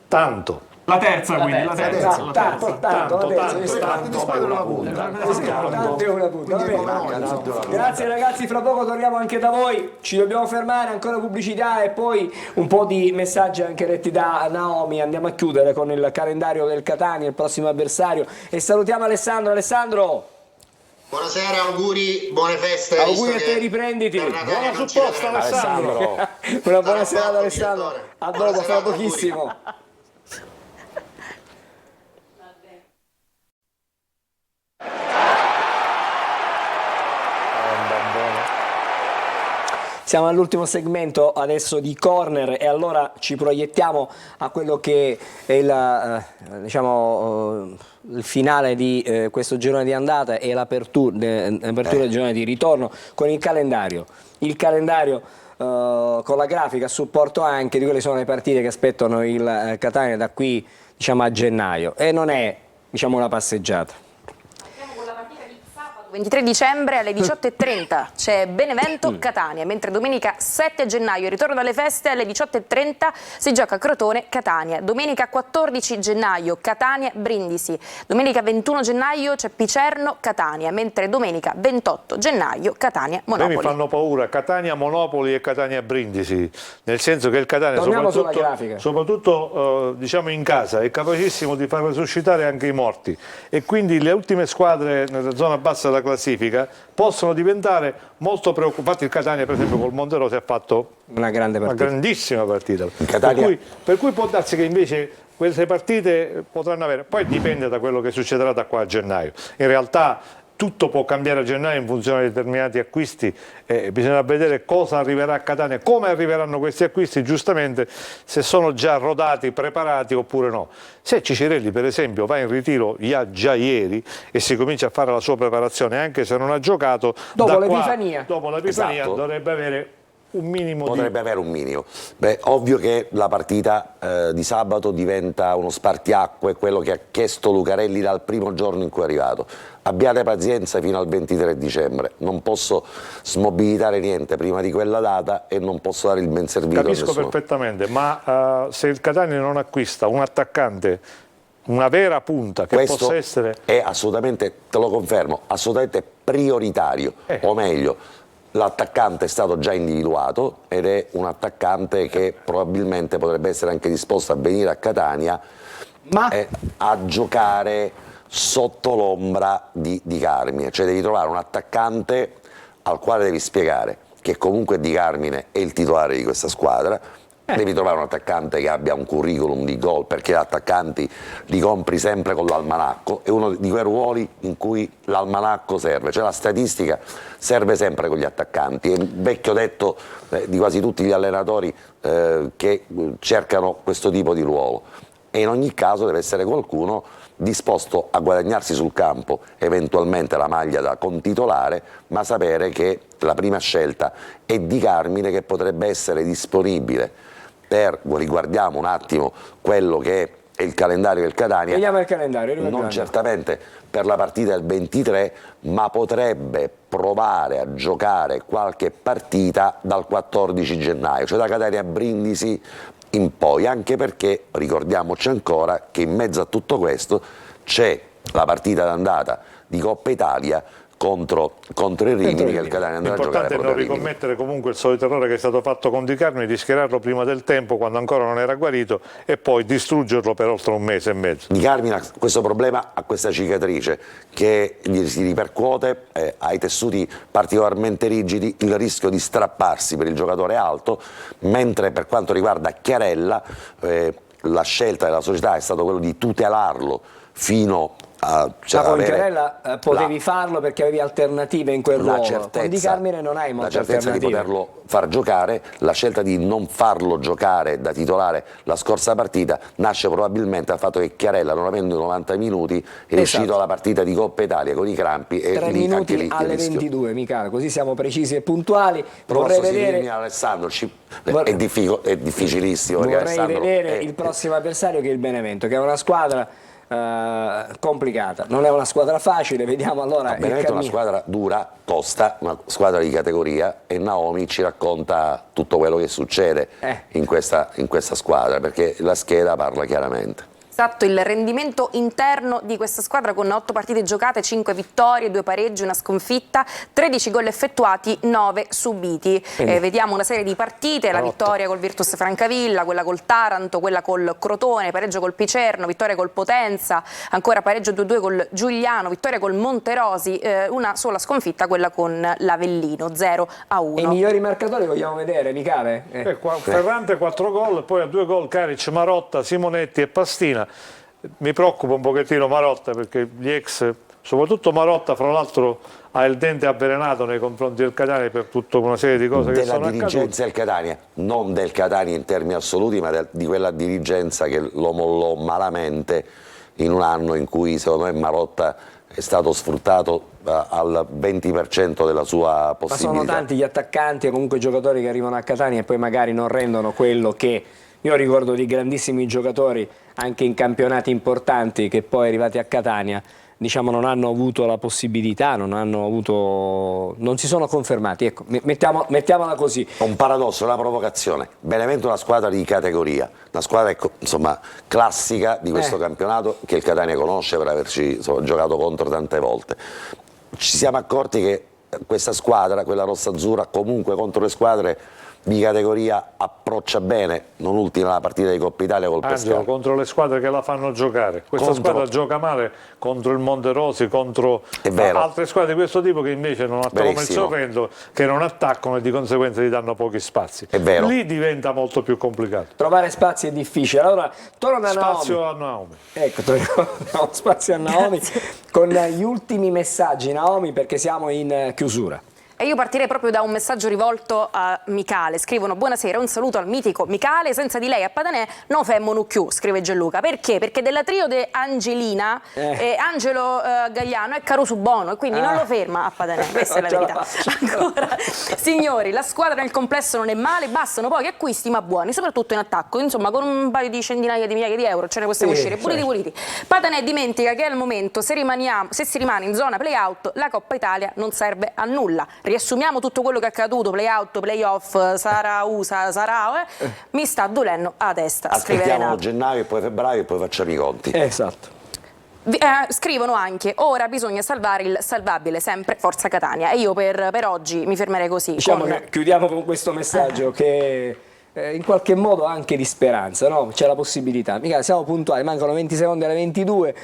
Speaker 3: Tanto.
Speaker 7: La terza.
Speaker 1: Tanto, tanto una punta. Grazie ragazzi, fra poco torniamo anche da voi, ci dobbiamo fermare, ancora pubblicità e poi un po' di messaggi anche letti da Naomi. Andiamo a chiudere con il calendario del Catania, il prossimo avversario, e salutiamo Alessandro.
Speaker 4: Buonasera, auguri, buone feste.
Speaker 1: Auguri a te, riprenditi.
Speaker 3: Buona supposta Alessandro.
Speaker 1: Una buona serata Alessandro, a dopo, fra pochissimo. Siamo all'ultimo segmento adesso di Corner e allora ci proiettiamo a quello che è il finale di questo girone di andata e l'apertura del girone di ritorno con il calendario. Il calendario con la grafica a supporto anche di quelle sono le partite che aspettano il Catania da qui a gennaio, e non è una passeggiata.
Speaker 5: 23 dicembre alle 18:30 c'è Benevento-Catania, mentre domenica 7 gennaio, ritorno dalle feste, alle 18:30 si gioca Crotone-Catania. Domenica 14 gennaio Catania-Brindisi, domenica 21 gennaio c'è Picerno-Catania, mentre domenica 28 gennaio Catania-Monopoli.
Speaker 3: Mi fanno paura Catania-Monopoli e Catania-Brindisi, nel senso che il Catania soprattutto in casa è capacissimo di far resuscitare anche i morti, e quindi le ultime squadre nella zona bassa della classifica possono diventare molto preoccupanti. Il Catania per esempio col Monterosi ha fatto
Speaker 1: una
Speaker 3: grandissima partita,
Speaker 2: Catania...
Speaker 3: per cui può darsi che invece queste partite potranno avere, poi dipende da quello che succederà da qua a gennaio. In realtà tutto può cambiare a gennaio in funzione di determinati acquisti, bisogna vedere cosa arriverà a Catania, come arriveranno questi acquisti, giustamente, se sono già rodati, preparati oppure no. Se Cicirelli per esempio va in ritiro già ieri e si comincia a fare la sua preparazione anche se non ha giocato, dopo l'Epifania
Speaker 2: esatto,
Speaker 3: dovrebbe avere un minimo.
Speaker 2: Potrebbe avere un minimo. Beh, ovvio che la partita di sabato diventa uno spartiacque, quello che ha chiesto Lucarelli dal primo giorno in cui è arrivato. Abbiate pazienza fino al 23 dicembre, non posso smobilitare niente prima di quella data e non posso dare il ben servito a nessuno.
Speaker 3: Capisco perfettamente, ma se il Catania non acquista un attaccante, una vera punta che
Speaker 2: questo
Speaker 3: possa essere...
Speaker 2: è assolutamente, te lo confermo, assolutamente prioritario, o meglio, L'attaccante è stato già individuato ed è un attaccante che probabilmente potrebbe essere anche disposto a venire a Catania a giocare sotto l'ombra di Carmine, cioè devi trovare un attaccante al quale devi spiegare che comunque Di Carmine è il titolare di questa squadra, devi trovare un attaccante che abbia un curriculum di gol, perché gli attaccanti li compri sempre con l'almanacco, è uno di quei ruoli in cui l'almanacco serve, cioè la statistica serve sempre con gli attaccanti, è un vecchio detto di quasi tutti gli allenatori che cercano questo tipo di ruolo, e in ogni caso deve essere qualcuno disposto a guadagnarsi sul campo eventualmente la maglia da contitolare, ma sapere che la prima scelta è Di Carmine, che potrebbe essere disponibile per, riguardiamo un attimo quello che è il calendario del Catania,
Speaker 1: vediamo il calendario,
Speaker 2: non certamente per la partita del 23, ma potrebbe provare a giocare qualche partita dal 14 gennaio, cioè da Catania Brindisi in poi, anche perché ricordiamoci ancora che in mezzo a tutto questo c'è la partita d'andata di Coppa Italia contro il Rimini, che il Catania andrà a giocare.
Speaker 3: L'importante è non ricommettere comunque il solito errore che è stato fatto con Di Carmine, di schierarlo prima del tempo quando ancora non era guarito e poi distruggerlo per oltre un mese e mezzo.
Speaker 2: Di Carmine ha questo problema, ha questa cicatrice che gli si ripercuote ai tessuti particolarmente rigidi, il rischio di strapparsi per il giocatore alto, mentre per quanto riguarda Chiarella la scelta della società è stato quello di tutelarlo fino a
Speaker 1: ma con Chiarella potevi farlo perché avevi alternative in quel ruolo, con Di Carmine non hai molte alternative.
Speaker 2: Di poterlo far giocare, la scelta di non farlo giocare da titolare la scorsa partita nasce probabilmente dal fatto che Chiarella, non avendo 90 minuti, è uscito alla partita di Coppa Italia con i crampi e
Speaker 1: 3 minuti alle 22, Michele, così siamo precisi e puntuali.
Speaker 2: Vorrei vedere Alessandro, è difficilissimo.
Speaker 1: Vorrei vedere il prossimo avversario, che è il Benevento, che è una squadra complicata, non è una squadra facile, vediamo allora.
Speaker 2: Benevento è una squadra dura, tosta, una squadra di categoria, e Naomi ci racconta tutto quello che succede in questa squadra, perché la scheda parla chiaramente.
Speaker 5: Esatto, il rendimento interno di questa squadra con 8 partite giocate, 5 vittorie, 2 pareggi, 1 sconfitta, 13 gol effettuati, 9 subiti. Vediamo una serie di partite, la vittoria col Virtus Francavilla, quella col Taranto, quella col Crotone, pareggio col Picerno, vittoria col Potenza, ancora pareggio 2-2 col Giuliano, vittoria col Monterosi, una sola sconfitta, quella con l'Avellino, 0-1.
Speaker 1: E i migliori marcatori vogliamo vedere, Michele?
Speaker 3: Ferrante 4 gol, poi a 2 gol Caric, Marotta, Simonetti e Pastina. Mi preoccupa un pochettino Marotta, perché gli ex, soprattutto Marotta, fra l'altro ha il dente avvelenato nei confronti del Catania per tutta una serie di cose che sono accadute.
Speaker 2: Della dirigenza del Catania, non del Catania in termini assoluti, ma di quella dirigenza che lo mollò malamente in un anno in cui secondo me Marotta è stato sfruttato al 20% della sua possibilità.
Speaker 1: Ma sono tanti gli attaccanti e comunque giocatori che arrivano a Catania e poi magari non rendono quello che... Io ricordo di grandissimi giocatori anche in campionati importanti che poi arrivati a Catania, diciamo, non hanno avuto la possibilità, non si sono confermati, ecco, mettiamola così.
Speaker 2: Un paradosso, una provocazione. Benevento è una squadra di categoria, una squadra insomma classica di questo campionato, che il Catania conosce per averci giocato contro tante volte. Ci siamo accorti che questa squadra, quella rossa-azzurra, comunque contro le squadre di categoria approccia bene, non ultima la partita di Coppa Italia col Pescara.
Speaker 3: Contro le squadre che la fanno giocare. Questa squadra gioca male contro il Monterosi, contro altre squadre di questo tipo che invece non attaccano, come il Sorrento, che non attaccano e di conseguenza gli danno pochi spazi.
Speaker 2: È vero.
Speaker 3: Lì diventa molto più complicato.
Speaker 1: Trovare spazi è difficile. Allora, torno a Naomi.
Speaker 3: Spazio a Naomi.
Speaker 1: Ecco, torniamo spazio a Naomi con gli ultimi messaggi, Naomi, perché siamo in chiusura.
Speaker 5: E io partirei proprio da un messaggio rivolto a Micale. Scrivono: buonasera, un saluto al mitico Micale, senza di lei a Padanè non femmo più, scrive Gianluca. Perché? Perché della trio de Angelina Angelo Gagliano è Caruso Bono e quindi non lo ferma a Padanè, questa è la verità. Ancora, signori, la squadra nel complesso non è male, bastano pochi acquisti ma buoni, soprattutto in attacco, insomma con un paio di centinaia di migliaia di euro ce ne possiamo uscire puliti. Padanè dimentica che al momento se si rimane in zona play-out la Coppa Italia non serve a nulla. Riassumiamo tutto quello che è accaduto, play-out, play-off, sarà USA, sarà... mi sta dolendo a testa.
Speaker 2: Aspettiamo gennaio e poi febbraio e poi facciamo i conti.
Speaker 1: Esatto.
Speaker 5: Scrivono anche: ora bisogna salvare il salvabile, sempre Forza Catania. E io per oggi mi fermerei così.
Speaker 1: Diciamo che chiudiamo con questo messaggio che in qualche modo anche di speranza, no? C'è la possibilità. Mica siamo puntuali, mancano 20 secondi alle 22.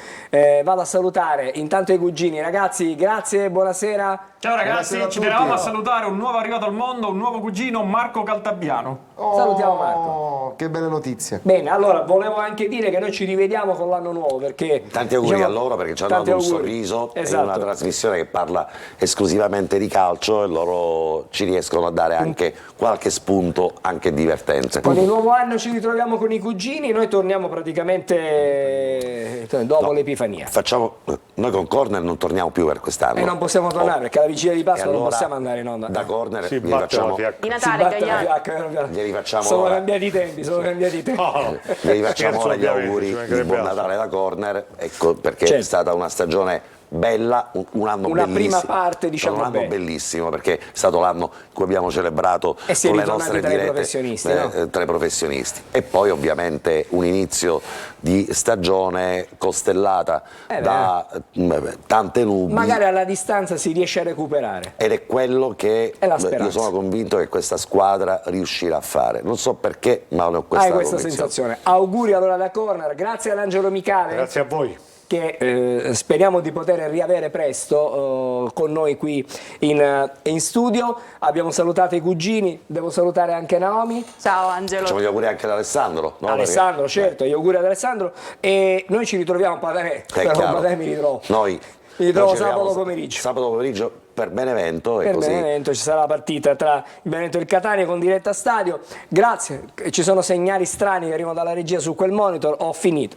Speaker 1: Vado a salutare intanto i cugini. Ragazzi, grazie, buonasera.
Speaker 7: Ciao ragazzi,
Speaker 8: Buonasera a
Speaker 7: ci
Speaker 8: tutti.
Speaker 7: tenevamo a salutare un nuovo arrivato al mondo, un nuovo cugino, Marco Caltabiano.
Speaker 1: Salutiamo Marco.
Speaker 8: Che belle notizie.
Speaker 1: Bene, allora volevo anche dire che noi ci rivediamo con l'anno nuovo, perché
Speaker 2: Tanti auguri
Speaker 1: diciamo,
Speaker 2: a loro, perché ci hanno
Speaker 1: tanti
Speaker 2: dato un
Speaker 1: auguri.
Speaker 2: sorriso,
Speaker 1: Esatto.
Speaker 2: è una trasmissione che parla esclusivamente di calcio e loro ci riescono a dare anche qualche spunto anche divertente.
Speaker 1: Con il nuovo anno ci ritroviamo con i cugini, noi torniamo praticamente dopo l'Epifania.
Speaker 2: Noi con Corner non torniamo più per quest'anno.
Speaker 1: E non possiamo tornare perché alla vigilia di
Speaker 2: E
Speaker 1: Pasqua non
Speaker 2: allora,
Speaker 1: possiamo andare in onda.
Speaker 2: Da Corner
Speaker 3: Si
Speaker 2: gli
Speaker 3: batte
Speaker 2: facciamo,
Speaker 3: la fiacca.
Speaker 5: Di
Speaker 1: Si
Speaker 5: Natale,
Speaker 1: batte la
Speaker 5: Gagliani.
Speaker 1: fiacca, piano piano.
Speaker 2: Glieli facciamo
Speaker 1: Sono
Speaker 2: ora.
Speaker 1: cambiati i tempi, sono cambiati i tempi.
Speaker 2: gli facciamo
Speaker 3: Scherzo,
Speaker 2: ora gli
Speaker 3: ovviamente,
Speaker 2: auguri
Speaker 3: ci
Speaker 2: di
Speaker 3: mancherebbe
Speaker 2: buon
Speaker 3: altro.
Speaker 2: Natale da Corner, ecco, perché è
Speaker 1: Certo.
Speaker 2: stata una stagione bella, un anno
Speaker 1: Una
Speaker 2: bellissimo.
Speaker 1: prima parte, diciamo,
Speaker 2: un anno
Speaker 1: bene.
Speaker 2: bellissimo, perché è stato l'anno in cui abbiamo celebrato
Speaker 1: E si è
Speaker 2: con le
Speaker 1: ritornati
Speaker 2: nostre
Speaker 1: tra i
Speaker 2: dirette
Speaker 1: professionisti, no?
Speaker 2: tra i professionisti. E poi ovviamente un inizio di stagione costellata da tante nubi.
Speaker 1: Magari alla distanza si riesce a recuperare.
Speaker 2: Ed è quello che
Speaker 1: È la
Speaker 2: io
Speaker 1: speranza.
Speaker 2: sono convinto che questa squadra riuscirà a fare. Non so perché, ma ne ho questa
Speaker 1: Hai questa
Speaker 2: convinzione.
Speaker 1: sensazione. Auguri allora da Corner, grazie all'Angelo Micale.
Speaker 3: Grazie a voi.
Speaker 1: Che speriamo di poter riavere presto con noi qui in studio. Abbiamo salutato i cugini, devo salutare anche Naomi.
Speaker 5: Ciao Angelo.
Speaker 2: Facciamo gli auguri anche ad Alessandro. No?
Speaker 1: Alessandro,
Speaker 2: Perché-
Speaker 1: certo, gli auguri ad Alessandro. E noi ci ritroviamo a Padanè,
Speaker 2: È
Speaker 1: però
Speaker 2: chiaro.
Speaker 1: Padanè mi ritrovo.
Speaker 2: Noi
Speaker 1: Mi ritrovo
Speaker 2: ci vediamo
Speaker 1: sabato pomeriggio.
Speaker 2: Sabato pomeriggio per Benevento e
Speaker 1: Per
Speaker 2: così.
Speaker 1: Benevento ci sarà la partita tra il Benevento e il Catania con diretta stadio. Grazie, ci sono segnali strani che arrivano dalla regia su quel monitor. Ho finito.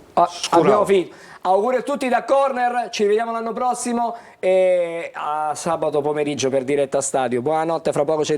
Speaker 1: Abbiamo finito. Auguri a tutti da Corner, ci vediamo l'anno prossimo e a sabato pomeriggio per diretta stadio. Buonanotte, fra poco c'è